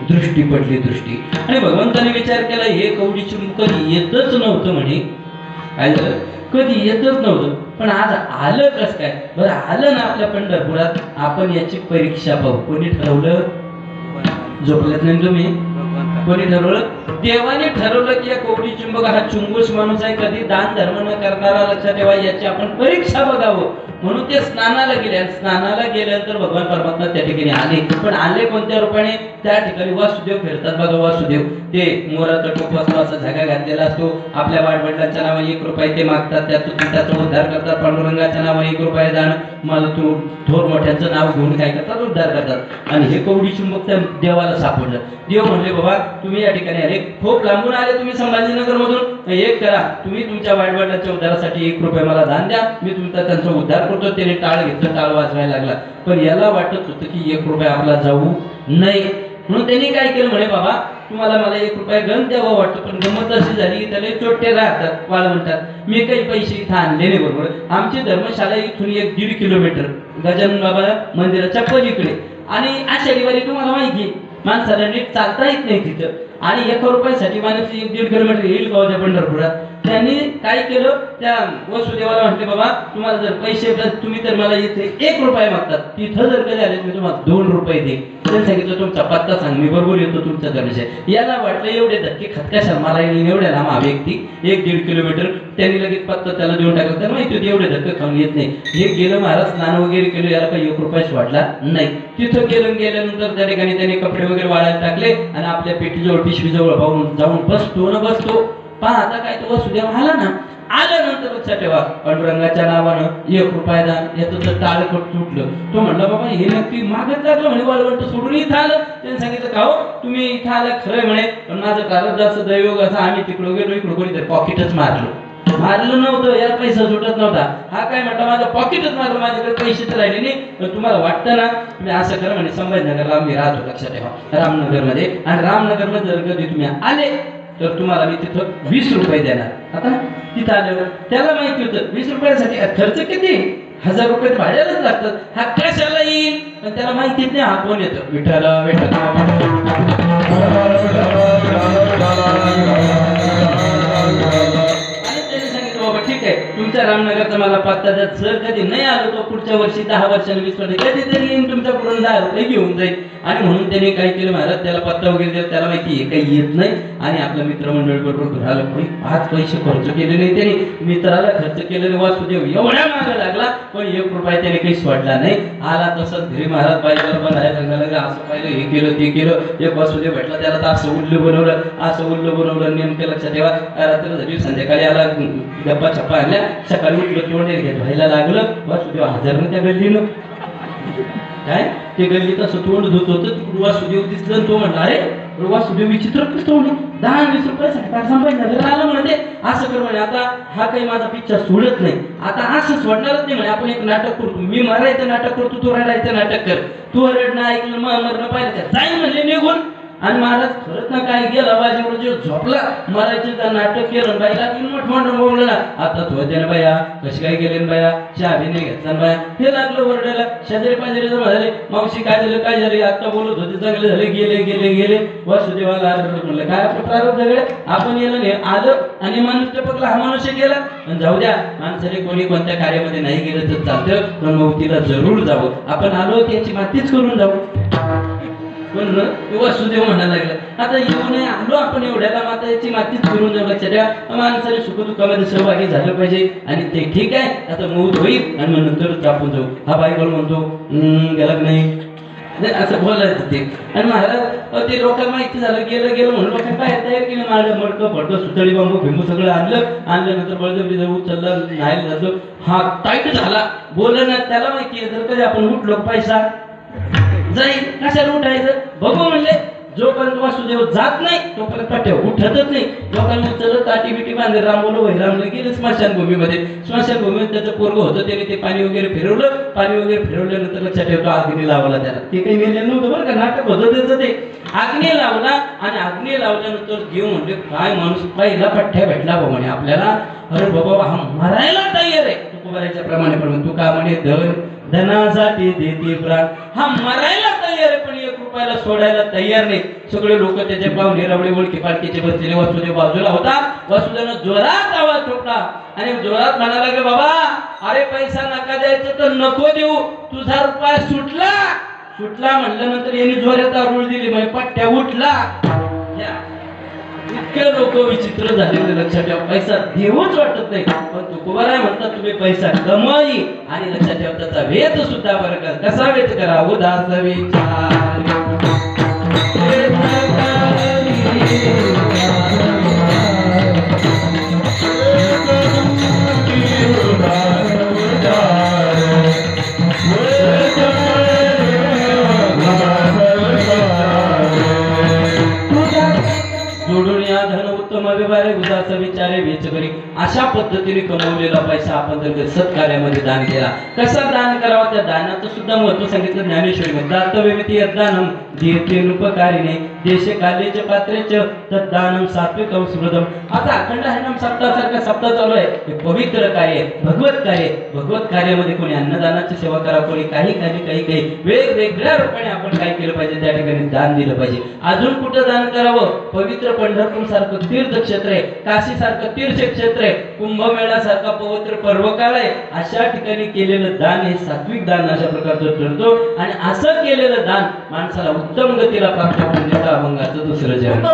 दृष्टी पडली, दृष्टी. आणि भगवंताने विचार केला, हे कवडी चिंबूक कधी येतच नव्हतं म्हणे, काय झालं, कधी येतच नव्हतं, पण आज आलं कसं काय? बरं आलं ना आपल्या पंढरपुरात, आपण याची परीक्षा पाहू. कोणी ठरवलं? झोपल्यात नाही तुम्ही? कोणी ठरवलं? देवाने ठरवलं की या कवडी चिंबक हा चुंगूस माणूस आहे, कधी दान धर्म न करणारा, लक्षात ठेवा, याची आपण परीक्षा बघावं. म्हणून ते स्नानाला गेले आणि स्नानाला गेल्यानंतर भगवान परमात्मा त्या ठिकाणी आले. पण आले कोणत्या रूपाने? त्या ठिकाणी वासुदेव फिरतात बघा, वासुदेव ते मोराचा टोप असतो, असा झगा घातलेला असतो, आपल्या वाडवडिलांच्या नावाने 1 रुपये ते मागतात, त्याचा उद्धार करतात. पांडुरंगाच्या नावाने 1 रुपया दान, मला तू थोर मोठ्यांचं नाव घेऊन काय करतात, उद्धार करतात. आणि हे कवडी चिंबक त्या देवाला सापडलं. देव म्हणले, बाबा तुम्ही या ठिकाणी आले, खूप लांबून आले तुम्ही संभाजीनगर मधून, एक करा, तुम्ही तुमच्या वाडवडिलांच्या उद्धारासाठी 1 रुपया मला दान द्या, मी तुमचा त्यांचा उद्धार करतो. त्याने टाळ घेतलं, टाळ वाजवायला लागला. पण याला वाटत होतं की 1 रुपया आपला जाऊ नये, म्हणून त्यांनी काय केलं, म्हणे बाबा तुम्हाला मला 1 रुपया गण द्यावा वाटतं, पण गंमत अशी झाली की त्याला चोट्टे राहतात, वाळ म्हणतात, मी काही पैसे इथं आणले नाही. बरोबर, आमची धर्मशाला इथून 1-1.5 किलोमीटर गजानन बाबा मंदिराच्या पलीकडे, आणि आषाढी वारी तुम्हाला माहिती, माणसाला नीट चालता येत नाही तिथं, आणि 1 रुपयासाठी माणूस 1-1.5 किलोमीटर येईल का त्या पंढरपुरात? त्यांनी काय केलं, त्या वसुदेवाला म्हटले, बाबा तुम्हाला जर पैसे, तुम्ही तर मला इथे 1 रुपया मागतात, तिथं जर कधी आले मी तुम्हाला 2 रुपये देईन. त्यांनी सांगितलं तुमचा पत्ता सांग, मी बरोबर येतो तुमच्या दर्शय. याला वाटलं एवढे धक्के खतकशा मला येईल, एवढ्या लांब हा व्यक्ती 1-1.5 किलोमीटर, त्यांनी लगेच पत्ता त्याला देऊन टाकला. त्यांना माहिती होती एवढे धक्के खाऊन येत नाही. हे गेलं महाराज, स्नान वगैरे केलं, याला काही 1 रुपयाच वाटला नाही. तिथं गेल्यानंतर त्या ठिकाणी त्यांनी कपडे वगैरे वाळायला टाकले आणि आपल्या पेटीजवळ पिशवीजवळ जाऊन बसतो. पहा आता काय, तो वसुदेव आला ना, आल्यानंतर लक्षात ठेवा, पांडुरंगाच्या नावानं 1 रुपया दान, याचं तर टाळकट तुटलं. तो म्हणला, बाबा हे नक्की मागत लागलं म्हणे, वाळवंट सोडून इथं आलं. त्यांनी सांगितलं, का हो तुम्ही इथं आलं खरंय म्हणे, पण माझं कारण जास्त दैवयोग असं, आम्ही तिकडं गेलो, इकडं कोणीतरी पॉकेटच मारलं नव्हतं, यार पैसा सुटत नव्हता. हा काय म्हटलं, माझं पॉकेटच मारलं, माझ्याकडे पैसे तर राहिले नाही. पण तुम्हाला वाटतं ना, तुम्ही असं करा म्हणे, संभाजीनगरला आम्ही राहतो, लक्षात ठेवा, रामनगरमध्ये, आणि रामनगरमध्ये जर कधी तुम्ही आले तर तुम्हाला मी तिथं 20 रुपये देणार. आता तिथं आल्यावर त्याला माहिती होतं 20 रुपयासाठी खर्च किती, 1000 रुपये भाड्यालाच लागतात, हा कशाला येईल, पण त्याला माहितीच नाही हा कोण येतो. विठ्ठल ठीक आहे, तुमच्या रामनगरचा मला पत्ता द्या, जर कधी नाही आलो तो पुढच्या वर्षी 10 वर्षांनी 20 वर्षांनी कधीतरी येईन तुमच्याकडून 10 रुपये घेऊन जाईल. आणि म्हणून त्याने काय केलं महाराज, त्याला पत्ता वगैरे दिला, त्याला माहिती आहे काही येत नाही, आणि आपल्या मित्रमंडळी बरोबर घराला कोणी 5 पैसे खर्च केले नाही. त्याने मित्राला खर्च केलेले वासुदेव एवढ्या मागे लागला, पण 1 रुपया त्याने काही सोडला नाही. आला तसंच घरी महाराज बाईवर बनायला सांगायला, असं पाहिलं, हे केलं ते केलं. एक वासुदेव भेटला, त्याला तर असं उल्लू बनवलं, नेमकं लक्षात ठेवा. रात्र झाली, संध्याकाळी आला, डब्बा छप्पा आणल्या, सकाळी उठलं तोंडे घेत व्हायला लागलं. वासुदेव हजारनं त्या गल्लीनं, काय ते गल्लीत असं तोंड धुत होतं, वासुदेव दिसलं, तो म्हणला, अरे वासुदेव विचित्र कसं होणे, 10-20 रुपयासाठी काय संभाजीनगर आलं म्हणते, असं कर म्हणे, आता हा काही माझा पिक्चर सोडत नाही, आता असं सोडणारच नाही म्हणे, आपण एक नाटक करतो, मी मरायचं नाटक करतो, तू रडायचं नाटक कर, तू रडणं ऐकलं मरणं पाहिलं जाईल म्हणले निघून. आणि महाराज खरंच ना काय गेला, बाजीवर जो झोपला, मरायचं त्या नाटक केलं, बाईला मोठं बोलला, आता तू त्याने बाया कशी काय गेले बाया, चहा बी नाही घेतला बाया, हे लागलं ओरडायला. शेजारी पाजारी जमा झाले, मावशी काय झाले, आता बोलत होते, चांगले झाले, गेले. वासुदेवाला म्हणलं, काय आपलं प्रारंभ सगळे, आपण येलं नाही आलं, आणि माणूस टपकला, हा मनुष्य गेला. आणि जाऊ द्या, माणसाने कोणी कोणत्या कार्यामध्ये नाही गेलं तर चालतं, पण मग तिला जरूर जावं, आपण आलो त्याची मातीच करून जाऊ. पण ते वासुदेव म्हणायला लागला आता येऊ नये आलो आपण एवढ्याला माताची मातीत फिरून जाऊ लक्षात ठेवा माणसाने सुखदुःखामध्ये सहभागी झालं पाहिजे आणि ते ठीक आहे आता मूत होईल आणि मग नंतरच आपण जाऊ हा बायकोळ म्हणतो गेला की नाही असं बोलायचं ते आणि महाराज ते लोकांना माहिती झालं गेलं म्हणून लोकांनी काय तयार केलं माझं मडकं फडकं सुतळी बांबू भिंबू सगळं आणल्यानंतर बळजबरी जाऊ उचललं नाही जातो हा टाईट झाला बोललं ना त्याला माहिती आहे जर कधी आपण उठलो पैसा जाईल कशाला उठायचं बघू म्हणले जोपर्यंत वासुदेव जात नाही तोपर्यंत पाठ्या उठतच नाही लोकांनी उचललं ताटी बिटी बांधले रामवलं वैरामलं गेले स्मशानभूमीमध्ये स्मशानभूमीत त्याचं पोरग होतं त्याने ते पाणी वगैरे फिरवल्यानंतर लक्षात ठेवतो अग्नी लावला त्याला ते काही मेलेलं नव्हतं बरं का नाटक होतं त्याचं ते अग्नी लावला आणि अग्नी लावल्यानंतर देव म्हणले काय माणूस पहिला पठ्ठ्या भेटला बा म्हणे आपल्याला अरे बाबा हा मरायला तयार आहे तुकोबाराच्या प्रमाणे पण तू का म्हणे धनासाठी देते प्राण हा मरायला तयार आहे पण 1 रुपयाला सोडायला तयार नाही सगळे लोक त्याचे पाहुणे रवळे ओळखी पालखीचे बसलेले वासुदेव बाजूला होता वासुदेवनं जोरात आवाज ठोकला आणि जोरात म्हणाला की बाबा अरे पैसा नका द्यायचं तर नको देऊ तुझा रुपया सुटला म्हटल्यानंतर यांनी जोरात आरूळ दिली म्हणजे पट्ट्या उठला इतके लोक विचित्र झालेले लक्षात ठेवा पैसा देऊच वाटत नाही पण तुकोबाराय म्हणतात तुम्ही पैसा कमाई आणि लक्षात ठेवा त्याचा वेध सुद्धा बरं का कसा वेध करा उदास विचार जोडून या धन उत्तम व्यवहारे उदास विचारे वेच करी अशा पद्धतीने कमवलेला पैसा आपण जर सत्कार्यामध्ये दान केला कसा दान करावा त्या दानाचं सुद्धा महत्व सांगितलं ज्ञानेश्वरीमध्ये दातव्यमिती यद्दानम दीर्घेनुपकारिणे देशे कालेचे पात्रेच तद्दानम सात्विकम स्मृतम आता अखंड हरिनाम सप्ताहासारखा सप्ताह चालू आहे हे पवित्र कार्य भगवत कार्यामध्ये कोणी अन्नदानाची सेवा करा कोणी काही वेगवेगळ्या रूपाने आपण काय केलं पाहिजे त्या ठिकाणी दान दिलं पाहिजे अजून कुठं दान करावं पवित्र पंढरपूर सारखं तीर्थक्षेत्र आहे काशी सारखं तीर्थक्षेत्र आहे कुंभमेळा सारखा पवित्र पर्वकाळ आहे अशा ठिकाणी केलेलं दान हे सात्विक दान अशा प्रकारचं ठरतो आणि असं केलेलं दान माणसाला उत्तम गतीला प्राप्त करून देतं अभंगाचं दुसरं जेवण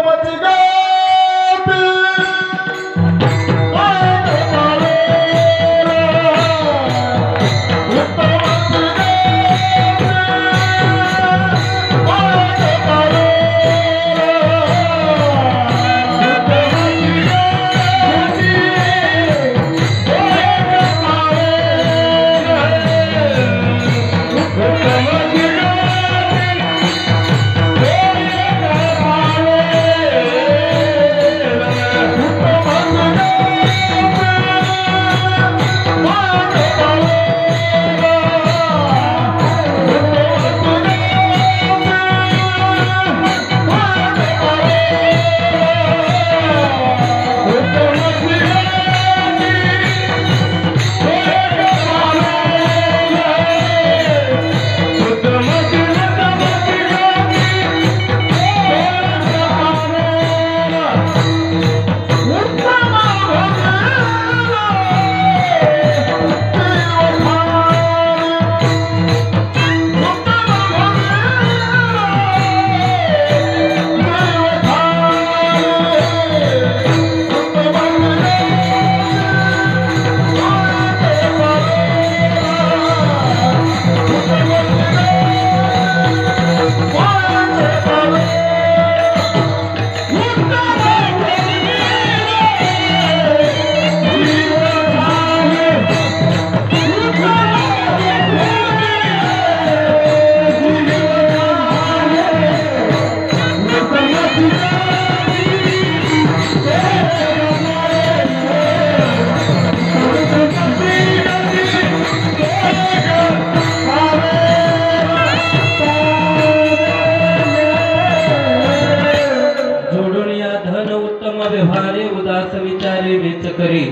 व्यवहारे उदास विचारे वेच करी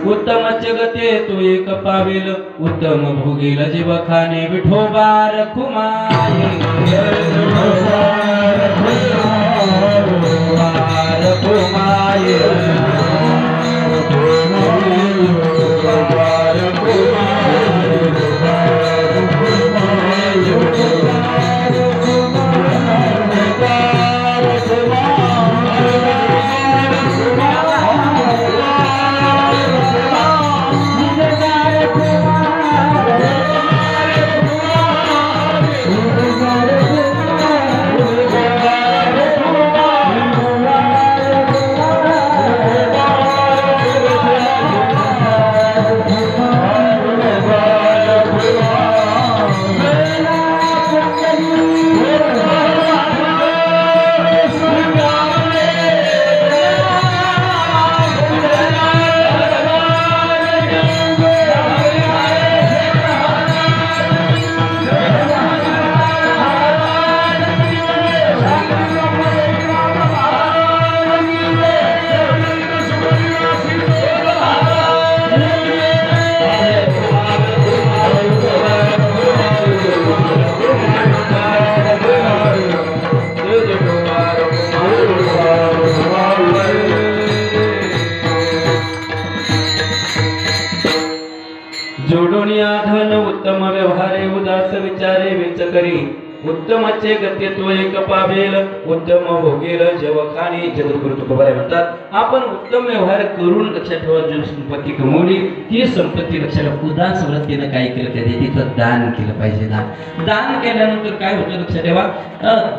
उत्तम जगते तो एक पावेल उत्तम भोगील जीव खाणे विठोबा रखुमाई या धन उत्तम व्यवहारे उदास विचारे वेच करी उत्तमाचे गती तो एक पावेल उत्तम भोगेल जेवखानी. जगद्गुरु तुकोबाराय म्हणतात आपण उत्तम व्यवहार करून लक्षात ठेवा जी संपत्ती कमवली ती संपत्ती लक्षात ठेवा. उदास वृत्तीनं काय केलं पाहिजे तिथं दान केलं पाहिजे. दान केल्यानंतर काय होतं लक्षात ठेवा.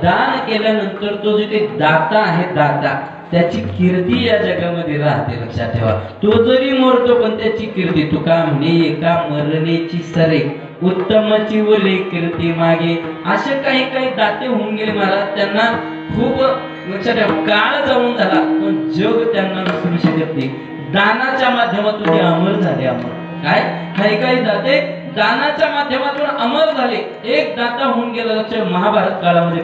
दान केल्यानंतर तो जो काही दाता आहे दाता त्याची कीर्ती या जगामध्ये राहते. लक्षात ठेवा तो जरी मरतो पण त्याची कीर्ती. तुका म्हणे एका मरणेची सरे उत्तमाची ओले कीर्ती मागे. असे काही काही दाते होऊन गेले महाराज त्यांना खूप लक्षात ठेवा काळ जाऊन झाला पण जग त्यांना विसरू शकत नाही. दानाच्या माध्यमातून ते अमर झाले. अमर काय काही काही दाते दानाच्या माध्यमातून अमर झाले. एक दाता होऊन गेला लक्षात महाभारत काळामध्ये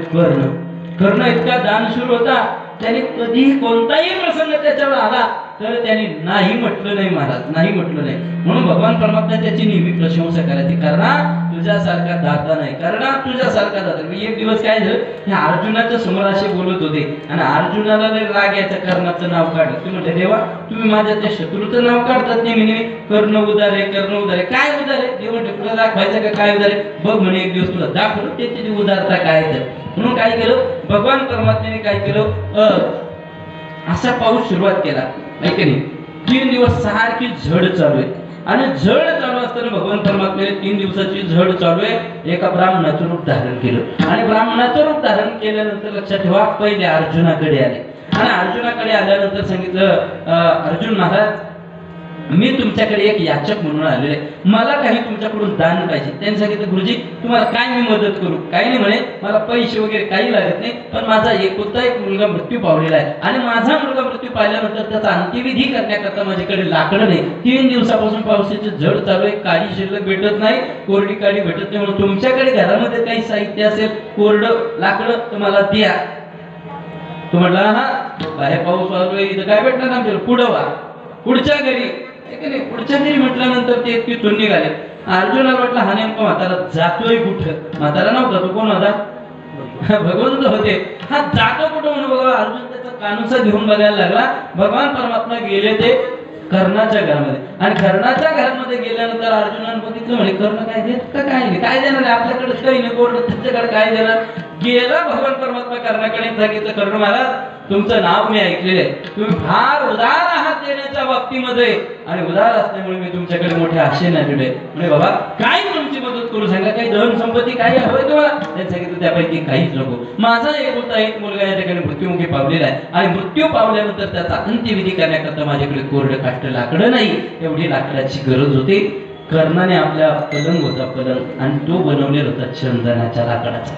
कर्ण इतका दानशूर होता. त्याने कधीही कोणताही प्रसंग त्याच्यावर आला तर त्याने नाही म्हटलं नाही महाराज नाही म्हटलं नाही. म्हणून भगवान परमात्मा त्याची नेहमी प्रशंसा करायची. कारण तुझ्यासारखा दाता नाही कारण तुझ्यासारखा दाता. मी एक दिवस काय झालं हे अर्जुनाच्या समोर असे बोलत होते आणि अर्जुनाला राग यायचा कर्णाचं नाव काढलं. तुम्ही म्हटलं देवा तुम्ही माझ्या त्या शत्रूचं नाव काढतात नेहमी कर्ण उदार आहे काय उदार आहे. देव म्हटलं तुला दाखवायचं का काय उदार आहे बघ म्हणे एक दिवस तुला दाखवलं त्याची उदारता काय आहे. म्हणून काय केलं भगवान परमात्म्याने काय केलं असा पाऊस सुरुवात केला नाही की नाही. 3 दिवस सारखी झड चालू आहे आणि झड चालू असताना भगवान परमात्म्याने 3 दिवसाची झड चालू आहे एका ब्राह्मणाचं रूप धारण केलं आणि ब्राह्मणाचं रूप धारण केल्यानंतर लक्षात ठेवा पहिले अर्जुनाकडे आले आणि अर्जुनाकडे आल्यानंतर सांगितलं अर्जुन महाराज मी तुमच्याकडे एक याचक म्हणून आलेले मला काही तुमच्याकडून दान पाहिजे. त्यांनी सांगितलं गुरुजी तुम्हाला काय मी मदत करू. काही नाही म्हणे मला पैसे वगैरे काही लागत नाही पण माझा एकुलता एक मुलगा मृत्यू पावलेला आहे आणि माझा मुलगा मृत्यू पाहिल्यानंतर त्याचा अंत्यविधी करण्याकरता माझ्याकडे लाकडं नाही. 3 दिवसापासून पावसाची झड चालू आहे काळी शिल्लक भेटत नाही कोरडी काळी भेटत नाही. म्हणून तुमच्याकडे घरामध्ये काही साहित्य असेल कोरडं लाकडं तुम्हाला द्या. तो म्हटला हा बाहेर पाऊस चालू आहे इथं काय भेटणार आमच्याला पुढं वा पुढच्या घरी पुढच्या घरी म्हटल्यानंतर ते तिथून निघाले. अर्जुनाला वाटलं हा नेमका म्हातारा जातोय कुठं. म्हातारा नव्हता तो कोण होता भगवंत होते. हा जातो कुठं म्हणून बघा अर्जुन त्याचा कानुसा घेऊन बघायला लागला. भगवान परमात्मा गेले ते कर्णाच्या घरामध्ये आणि कर्णाच्या घरामध्ये गेल्यानंतर अर्जुनाने बघितलं म्हणे कर्ण काय देत का काय नाही काय देणार आपल्याकडे काही नाही कोण त्याच्याकडे काय देणार. गेला भगवान परमात्मा कर्णाकडे सांगितलं कर्ण महाराज तुमचं नाव मी ऐकलेलं आहे तुम्ही फार उदार आहात देण्याच्या बाबतीमध्ये आणि उदार असल्यामुळे मी तुमच्याकडे मोठ्या आशेने आलेलो आहे. म्हणजे बाबा काय तुमची मदत करू सांगा काही धन संपत्ती काही हवंय तुम्हाला. त्यांनी सांगितलं त्यापैकी काहीच नको. माझा एकुलता एक मुलगा या ठिकाणी मृत्युमुखी पावलेला आहे आणि मृत्यू पावल्यानंतर त्याचा अंत्यविधी करण्याकरता माझ्याकडे कोरडं काष्ट लाकडं नाही एवढी लाकडाची गरज होती. कर्णाने आपल्या पलंग होता पलंग आणि तो बनवलेला होता चंदनाच्या लाकडाचा.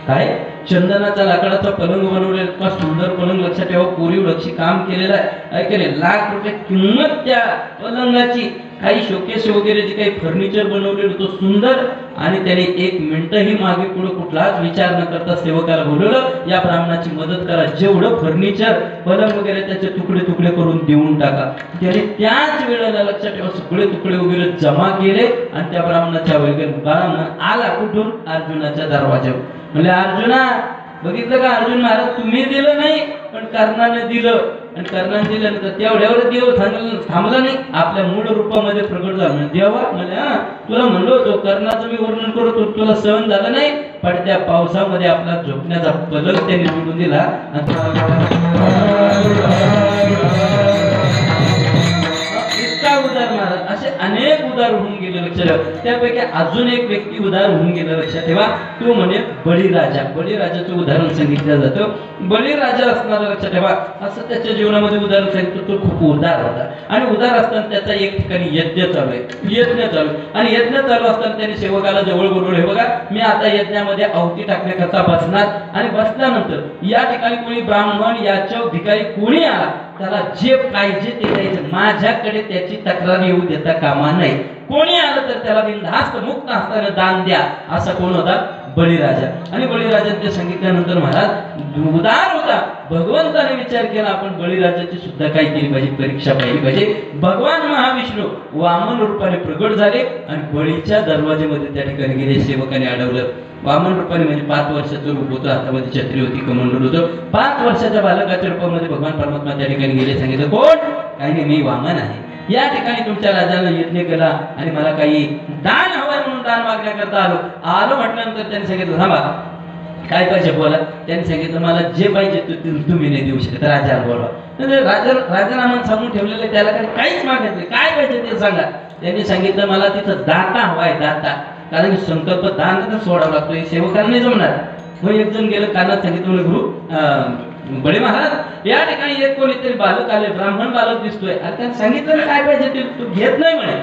काय चंदनाच्या लाकडाचा पलंग बनवलेला इतका सुंदर पलंग लक्षात ठेवा कोरीव लक्षी काम केलेलं आहे. ऐकले ₹1,00,000 किंमत त्या पलंगाची. काही शोकेस वगैरे जे काही फर्निचर बनवलेलं होतं सुंदर आणि त्याने 1 मिनिटही मागे पुढे कुठलाच विचार न करता सेवकाला बोलवलं या ब्राह्मणाची मदत करा जेवढं फर्निचर पलंग वगैरे त्याचे तुकडे तुकडे करून देऊन टाका. त्याने त्याच वेळेला लक्षात ठेवा सगळे तुकडे वगैरे जमा केले आणि त्या ब्राह्मणाच्या वगैरे ब्राह्मण आला कुठून अर्जुनाच्या दरवाज्यावर. म्हणजे अर्जुना बघितलं का अर्जुन महाराज तुम्ही दिलं नाही पण कर्णाने दिलं आणि कर्णाने दिल्यानंतर तेवढ्यावर देव थांबला नाही आपल्या मूळ रूपामध्ये प्रकट झाला. देवा म्हणजे तुला म्हणलो होतो कर्णाचं मी वर्णन करतो तुला सहन झालं नाही पण त्या पावसामध्ये आपला झोपण्याचा पलंग त्यांनी जोडून दिला. उदार महाराज असे अनेक उदार होऊन गेले लक्षात ठेवा. त्यापैकी अजून एक व्यक्ती उदार होऊन गेला लक्षात ठेवा तो म्हणजे बळीराजा. बळीराजाचं उदाहरण सांगितलं जातं. बळीराजा असणारा लक्षात ठेवा असं त्याच्या जीवनामध्ये उदाहरण सांगितलं तो खूप उदार होता आणि उदार असताना त्याचा एक ठिकाणी यज्ञ चालू आहे आणि यज्ञ चालू असताना त्याने सेवकाला जवळ बोलवलं हे बघा मी आता यज्ञामध्ये आहुती टाकण्याकरता बसणार आणि बसल्यानंतर या ठिकाणी कोणी ब्राह्मण याचक भिकारी कोणी आला त्याला जे पाहिजे ते द्यायचं. माझ्याकडे त्याची तक्रार येऊ देता कामा नाही. कोणी आलं तर त्याला बिनधास्त मुक्त हस्ताने दान द्या. असा कोण होता बळीराजा. आणि बळीराजाने सांगितल्यानंतर महाराज उदार होता. भगवंताने विचार केला आपण बळीराजाची सुद्धा काय केली पाहिजे परीक्षा पाहिली पाहिजे. भगवान महाविष्णू वामन रूपाने प्रगट झाले आणि बळीच्या दरवाजेमध्ये त्या ठिकाणी गेले. सेवकाने अडवलं. वामन रूपाने म्हणजे 5 वर्षाचं रूप होतं हातामध्ये छत्री होती कमंडल होतं. 5 वर्षाच्या बालकाच्या रूपामध्ये भगवान परमात्मा त्या ठिकाणी गेले. सांगितलं कोण काही नाही मी वामन आहे या ठिकाणी तुमच्या राजाला यज्ञ केला आणि मला काही दान हवंय म्हणून दान मागण्याकरता आलो म्हटल्यानंतर त्यांनी सांगितलं थांबा काय पाहिजे बोला. त्यांनी सांगितलं मला जे पाहिजे ते तुम्ही नाही देऊ शकत, राजाला बोलवा. राजाला आम्हाला सांगून ठेवलेलं त्याला काहीच मागत नाही, काय पाहिजे ते सांगा. त्यांनी सांगितलं मला तिथं दाता हवाय, दाता, कारण की संकल्प दान तर सोडावा लागतो, हे सेवकांना नाही जमणार. मग एक जण गेलं कानात सांगितलं म्हणे गुरु बळे महाराज या ठिकाणी एक कोणीतरी बालक आले, ब्राह्मण बालक दिसतोय. आणि त्यांनी सांगितलं काय पाहिजे ते तू घेत नाही म्हणे,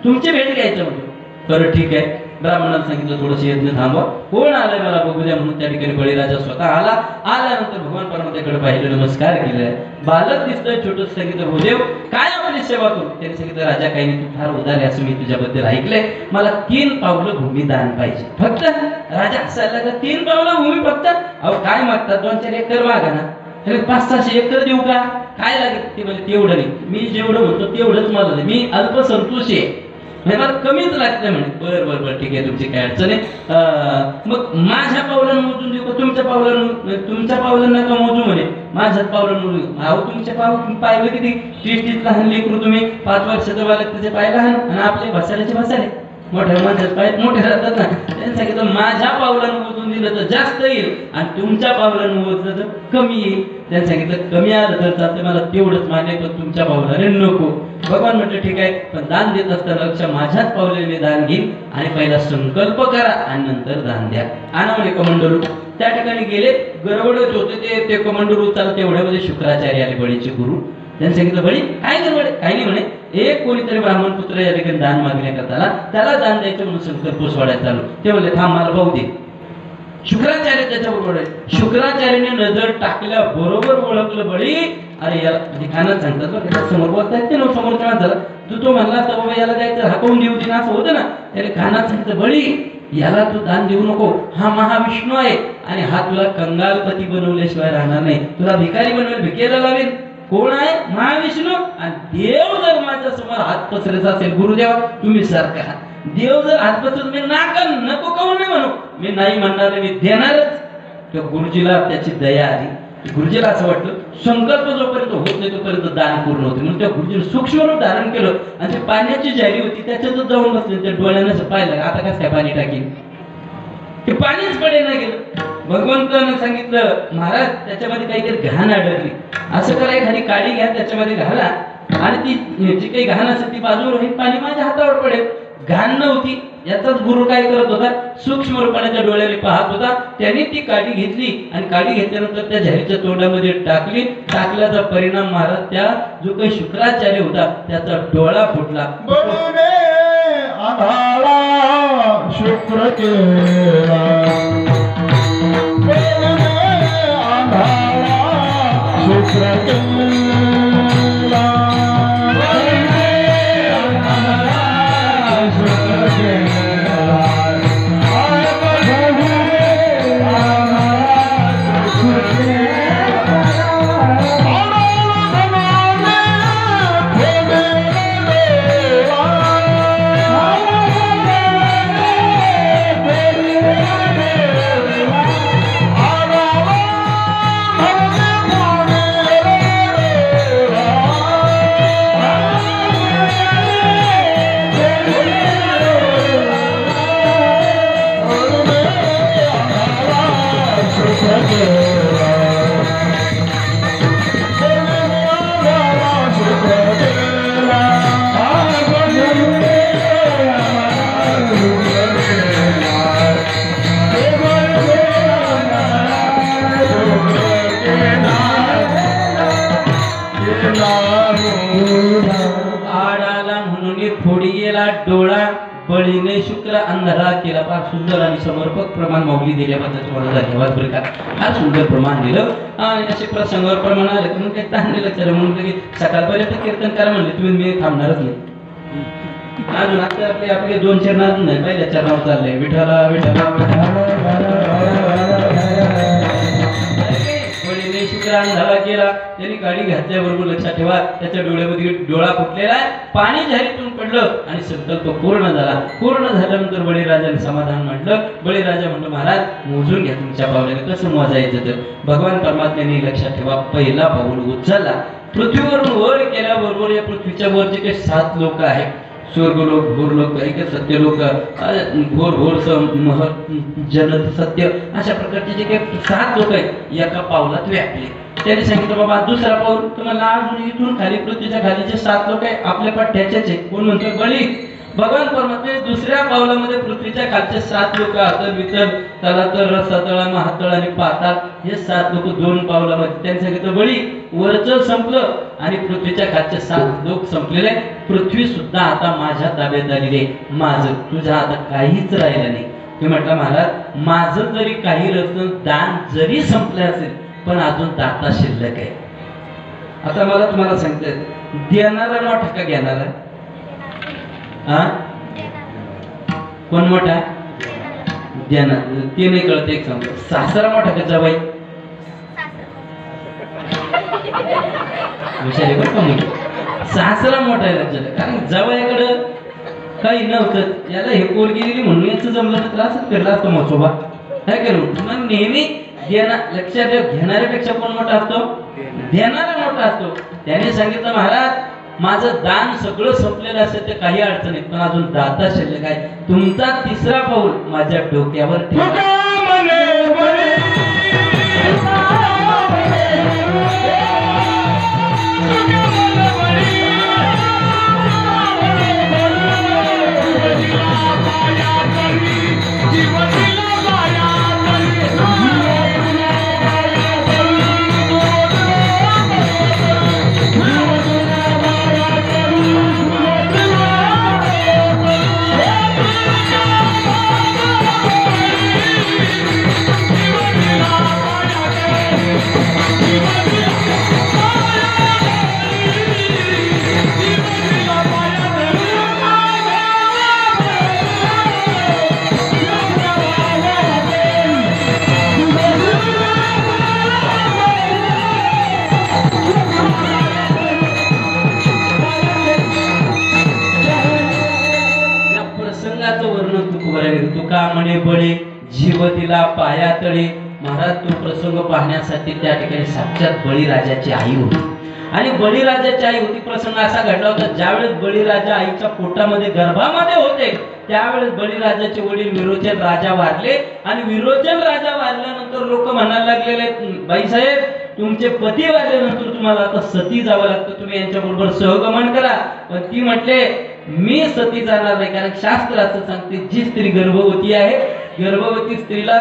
तुमची भेट घ्यायचं म्हणजे. बरं ठीक आहे. ब्राह्मणाला सांगितलं थोडंसं यज्ञ थांबवा, कोण आलंय मला बघू द्या म्हणून त्या ठिकाणी बळीराजा स्वतः आल्यानंतर भगवान परमात्म्याकडे पाहिलं, नमस्कार केलाय. बालक दिसतोय छोटं. सांगितलं भूदेव काय आपली सेवा करू. त्यांनी सांगितलं राजा काही नाही, तू फार उदार आहे असं मी तुझ्याबद्दल ऐकलंय, मला 3 पावलं भूमी दान पाहिजे फक्त. राजा हसायला लागला, 3 पावलं भूमी फक्त. अहो काय मागतात, 2-4 एकर मागा ना. 500-600 एकर देऊ का, काय लागेल. ते म्हणजे तेवढं नाही, मी जेवढं म्हणतो तेवढंच मला दे, मी अल्पसंतोषी आहे, मला कमीच लागतं म्हणे. बरं ठीक आहे, तुमची काय अडचण आहे. मग माझ्या पावलांना मोजून देऊ का तुमच्या पावलांना का मोजू म्हणे. माझ्याच पावलांना मोजू. अहो तुमच्या पाहिलं किती 30 लहान लेकरू तुम्ही, 5 वर्षाचं बालक त्याचे पाय लहान आणि आपले भसाड्याचे भसाडे, मोठ्या माणसाचे पाय मोठे राहतात ना. त्यांनी सांगितलं माझ्या पावलांना मोजून दिलं तर जास्त येईल आणि तुमच्या पावलांना मोजलं तर कमी येईल. त्यांनी सांगितलं कमी आलं तर चालतं, मला तेवढंच मान्य, पण तुमच्या पावलाने नको. भगवान म्हटलं ठीक आहे, पण दान देत असताना लक्ष माझ्याच पावलेने दान घेईन आणि पहिला संकल्प करा आणि नंतर दान द्या. आणा म्हणे कमंडलू. त्या ठिकाणी गेले, गडबडच होते ते कमंडलू चालत. तेवढ्यामध्ये शुक्राचार्य आले, बळीचे गुरु. त्यांनी सांगितलं बळी काय गडबड, काही नाही म्हणे. एक कोणीतरी ब्राह्मण पुत्र या ठिकाणी दान मागण्याकरता त्याला दान द्यायचं म्हणून संकल्प सोडायला चालू. ते म्हणले थांब मला भाऊ दे. शुक्राचार्य त्याच्याबरोबर आहे. शुक्राचार्याने नजर टाकल्या बरोबर ओळखलं बळी. अरे याला कानात सांगतात बरं, समोर बोलता येते ना समोरच्या माणसाला. तो म्हणला तर बाबा याला द्यायचं, हाकवून देऊ दे ना असं होतं ना. त्याला कानात सांगितलं बळी याला तू दान देऊ नको, हा महाविष्णू आहे आणि हा तुला कंगालपती बनवल्याशिवाय राहणार नाही, तुला भिकारी बनवेल, भिकेला लावेल. कोण आहे, महाविष्णू. आणि देव जर माझ्या समोर हात पसरायचा असेल, गुरुदेवा तुम्ही सारखा देव जर हात पसरत मी नको काऊन नाही म्हणू, मी नाही म्हणणार, मी देणारच. त्या गुरुजीला त्याची दया आली. गुरुजीला असं वाटलं संकल्प जोपर्यंत होत नाही तोपर्यंत दान पूर्ण होते, म्हणून त्या गुरुजीने सूक्ष्म रूप धारण केलं आणि ते पाण्याची जारी होती त्याच्यातच जाऊन बसले. त्या डोळ्यानं पाहिलं आता कसं काय पाणी टाकीन, ते पाणीच पडे नाही गेलं. भगवंतानं सांगितलं महाराज त्याच्यामध्ये काहीतरी घाण अडकली, असं करा एखादी काडी घ्या त्याच्यामध्ये घाला आणि ती जी काही घाण असेल ती बाजूवर होईल, पाणी माझ्या हातावर पडेल. घाण नव्हती. याचाच गुरु काय करत होता, सूक्ष्म रूपाने डोळ्याने पाहत होता. त्याने ती काडी घेतली आणि काडी घेतल्यानंतर त्या झारीच्या तोंडामध्ये टाकली. टाकल्याचा परिणाम महाराज त्या जो काही शुक्राचार्य होता त्याचा डोळा फुटला. शुक्र केला शुक्र केला डोळा बळीने शुक्र अंधारा केला. फार सुंदर आणि समर्पक प्रमाण माऊली दिल्याबद्दल तुम्हाला धन्यवाद बरं का. फार सुंदर प्रमाण दिलं आणि असे प्रसंगावर प्रमाण आलं म्हणून काही ताण नाही लक्षात म्हणून की सकाळपर्यंत कीर्तन करा म्हणले तुम्ही, मी थांबणारच नाही. अजून आता आपले 2 चरण अजून नाही, पहिल्या चरणावर चाललंय विठ्ठला विठ्ठला शुक्र अंधारा केला. त्यांनी गाडी घातल्याबरोबर लक्षात ठेवा त्याच्या डोळ्यामध्ये डोळा फुटलेला आहे, पाणी झारीतून पडलं आणि संकल्प पूर्ण झाला. पूर्ण झाल्यानंतर बळीराजाने समाधान म्हटलं. बळीराजा म्हटलं महाराज मोजून घ्या तुमच्या पावलाने. कसं मोजायचं तर भगवान परमात्म्याने लक्षात ठेवा पहिला पाऊल उचलला, पृथ्वीवरून वर केल्यावर त्याबरोबर या पृथ्वीच्या वर जे काही 7 लोक आहेत, स्वर्गलोक, भूरलोक, काही काही सत्यलोक, घोर घोर जनत सत्य, अशा प्रकारचे जे काही 7 लोक आहेत एका पावलात व्यापले. त्याने सांगितलं बाबा दुसरा पाऊल तुम्हाला अजून इथून खाली पृथ्वीच्या खाली जे 7 लोक आहेत आपल्या पाठ्याचेच आहे. कोण म्हणतो? बळी. भगवान परमात्म्याने दुसऱ्या पावलामध्ये पृथ्वीच्या खालचे 7 लोक अतल वितल तलातल रसातळ महातळ आणि पाताळ हे 7 लोक 2 पावलामध्ये. त्यांनी सांगितलं बळी वरचं संपलं आणि पृथ्वीच्या खालचे 7 लोक संपलेले. पृथ्वी सुद्धा आता माझ्या ताब्यात आलेली आहे. माझं तुझ्या आता काहीच राहिलं नाही. मी म्हटलं महाराज माझं जरी काही रत्न दान जरी संपलं असेल पण अजून दाता शिल्लक आहे. आता मला तुम्हाला सांगते देणारा मोठा का घेणारा? कोण मोठा? देणार. ते नाही कळत. एक सांगतो सासरा मोठा का जवाई? हुशारी बरं का मुली. सासरा मोठा आहे लक्षात. कारण जवाईकडं काही नव्हतं. याला हे पोरगी दिली म्हणून याचं जमलं त्रासच केला असतो मसोबा काय करू. मग नेहमी लक्षात ठेव घेणाऱ्यापेक्षा कोण मोठा असतो? देणारा मोठा असतो. त्याने सांगितलं महाराज माझं दान सगळं संपलेलं असेल तर काही अडचण नाही पण अजून दाता शिल्लक आहे. तुमचा तिसरा पाऊल माझ्या डोक्यावर ठेवा. तुका म्हणे बळे जीव दिला पाया तळे. महाराज तो प्रसंग पाहण्यासाठी त्या ठिकाणी साक्षात बळीराजाची आई होती आणि बळीराजाची आई होती. प्रसंग असा घडला होता ज्यावेळेस बळीराजा आईच्या पोटामध्ये गर्भामध्ये होते त्यावेळेस बळीराजाचे वडील विरोचन राजा वारले आणि विरोचन राजा वारल्यानंतर लोक म्हणायला लागलेले बाईसाहेब तुमचे पती वारल्यानंतर तुम्हाला आता सती जावं लागतं, तुम्ही यांच्याबरोबर सहगमन करा. पण ती म्हटले मी सती जाणार नाही कारण शास्त्र असं सांगते जी स्त्री गर्भवती आहे गर्भवती स्त्रीला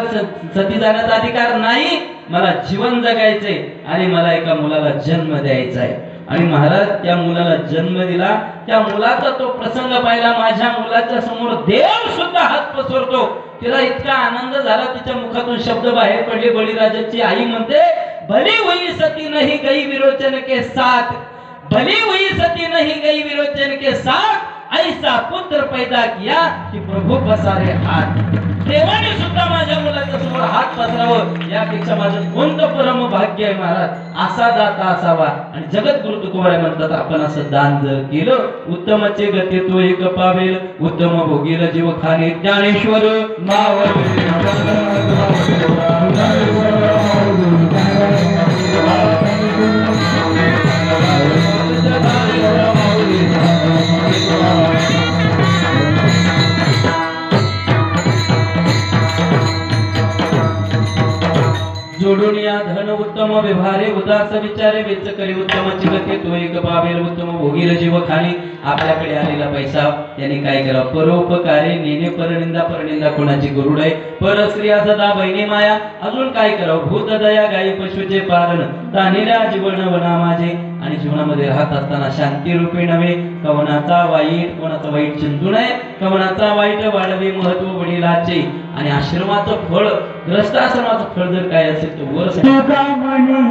सती जाण्याचा अधिकार नाही. मला जीवन जगायचंय आणि मला एका मुलाला जन्म द्यायचा आहे. आणि महाराज त्या मुलाला जन्म दिला. त्या मुलाचा तो प्रसंग पाहिला. माझ्या मुलाच्या समोर देव सुद्धा हात पसरतो. तिला इतका आनंद झाला तिच्या मुखातून शब्द बाहेर पडले. बळीराजाची आई म्हणते भली हुई सती नहीं गई विरोचन के साथ, भली हुई सती नहीं गई विरोचन के साथ, ऐसा पुत्र पैदा किया कि प्रभु पसारे हात. देवाने सुद्धा माझ्या मुलाच्या समोर हात पसरावं यापेक्षा माझं कोणतं परम भाग्य आहे महाराज. असा दाता असावा. आणि जगद्गुरु तुकोबाराय म्हणतात आपण असं दान जर केलं उत्तमचे गती तो एक पावेल उत्तम भोगील जीव खाणे ज्ञानेश्वर जोडून या धन उत्तम व्यवहारे उदास विचारे वेच करी उत्तम चिगते तो एक पावेल उत्तम भोगील जीव खाणी. आपल्याकडे आलेला पैसा त्यांनी काय करावं परोपकारे नेणे परनिंदा परनिंदा कोणाची गरुड आहे परस्त्रिया सदा बहिणी माया. अजून काय करावं भूत दया गायी पशुचे पारण तानिरा जीवन वना माझे. आणि जीवनामध्ये राहत असताना शांती रूपे नव्हे कवनाचा वाईट चिंतू नये कवनाचा वाईट वाढवे महत्व वडिलाचे. आणि आश्रमाचं फळ ग्रस्ताश्रमाचं फळ जर काय असेल तर वर तुका म्हणे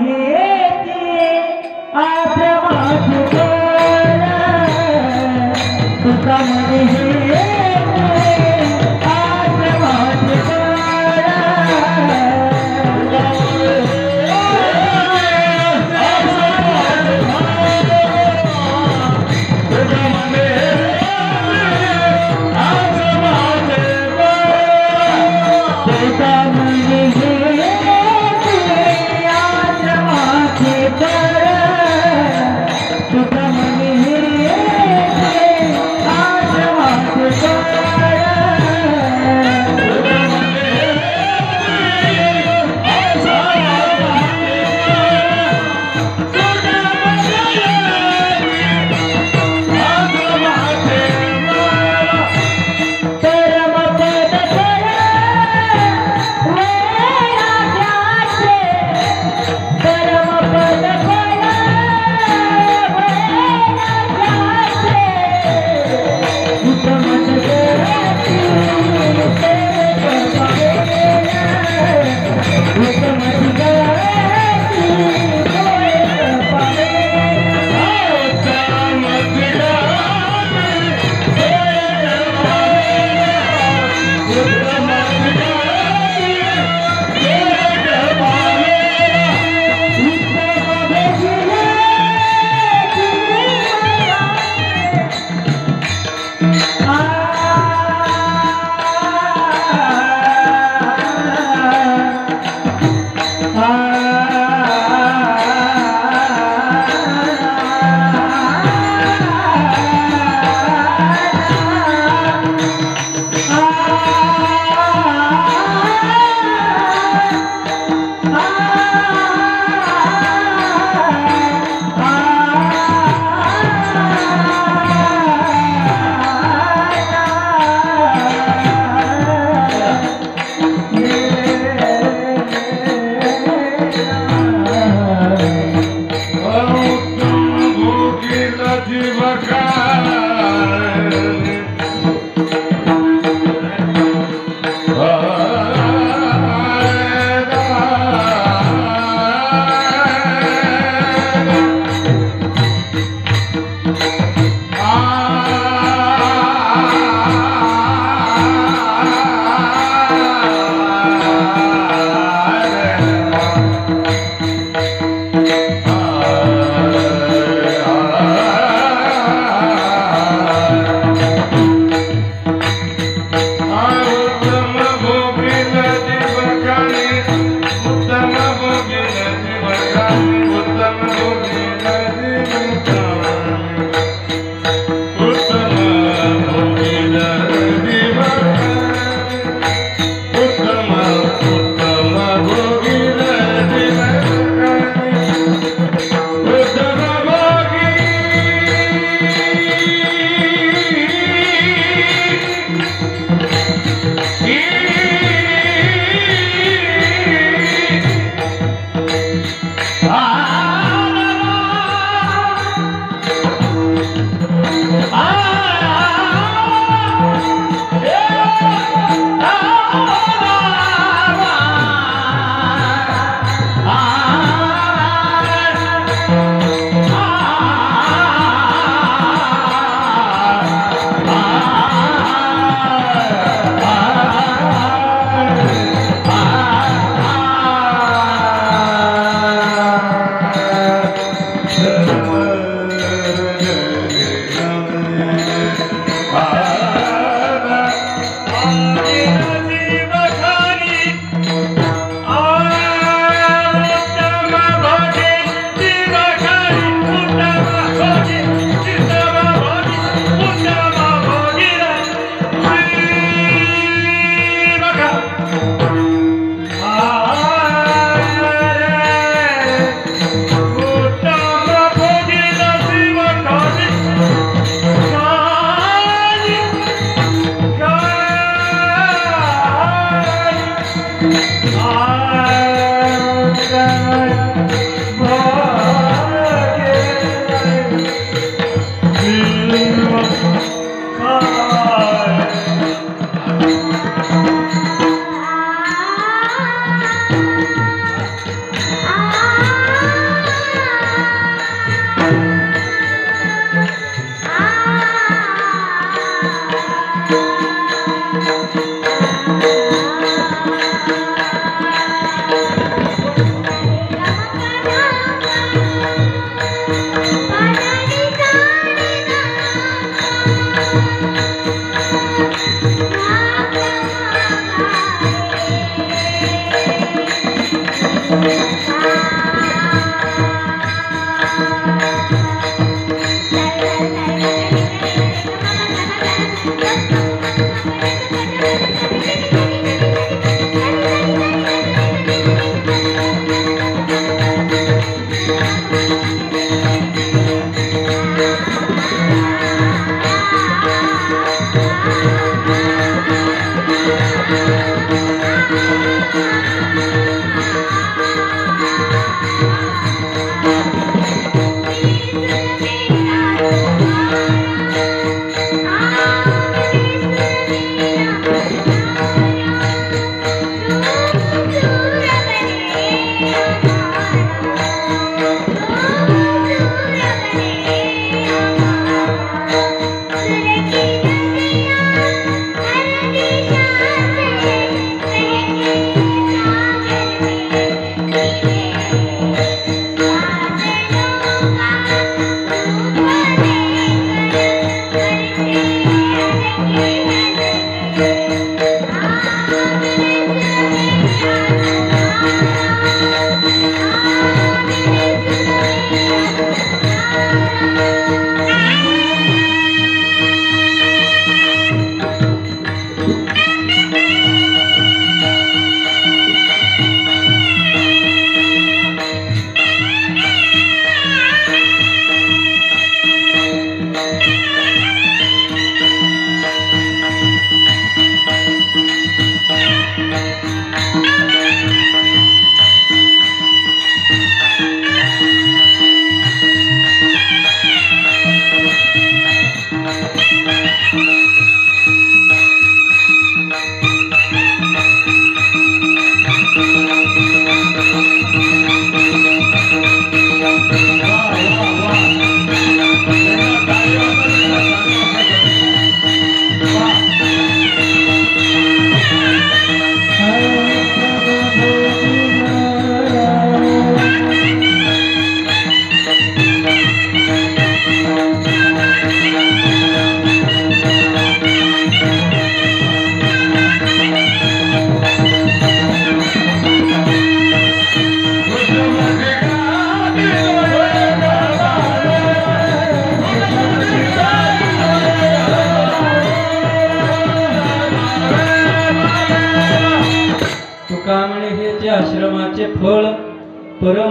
जीव खाने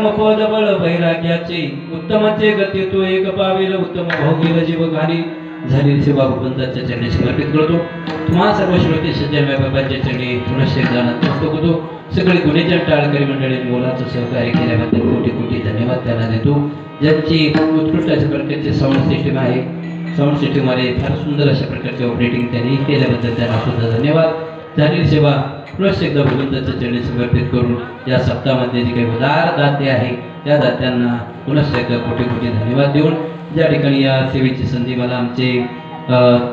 परमपद बळ वैराग्याचे उत्तमाचे गती तो एक पावेल उत्तम भोगील जीव घाली झालेली सेवा भगवंताच्या चरणी समर्पित करतो. तुम्हा सर्व श्रोते सज्जन बाबांच्या चरणी थोडंसे जाणत पुस्तक होतो. सगळे गुन्हेगार टाळकरी मंडळींनी मोलाचं सहकार्य केल्याबद्दल कोटी कोटी धन्यवाद त्यांना देतो. ज्यांची उत्कृष्ट अशा प्रकारचे साऊंड सिस्टीम आहे, साऊंड सिस्टीममध्ये फार सुंदर अशा प्रकारचे ऑपरेटिंग त्यांनी केल्याबद्दल त्यांना सुद्धा धन्यवाद. झालेली सेवा पुनश्च एकदा भगवंताच्या चरणी समर्पित करून या सप्ताहामध्ये जे काही उदार दाते आहे त्या दात्यांना पुनश्च एकदा कोटी कोटी धन्यवाद देऊन ज्या ठिकाणी या सेवेची संधी मला आमचे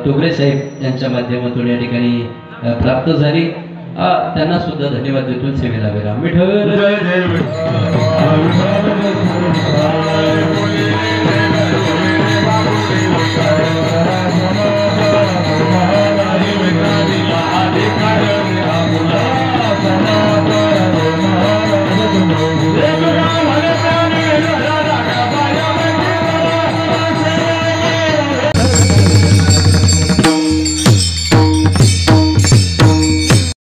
तोगरे साहेब यांच्या माध्यमातून या ठिकाणी प्राप्त झाली, त्यांना सुद्धा धन्यवाद देतो. सेवेला विराम. विठ्ठल जय जय विठ्ठल.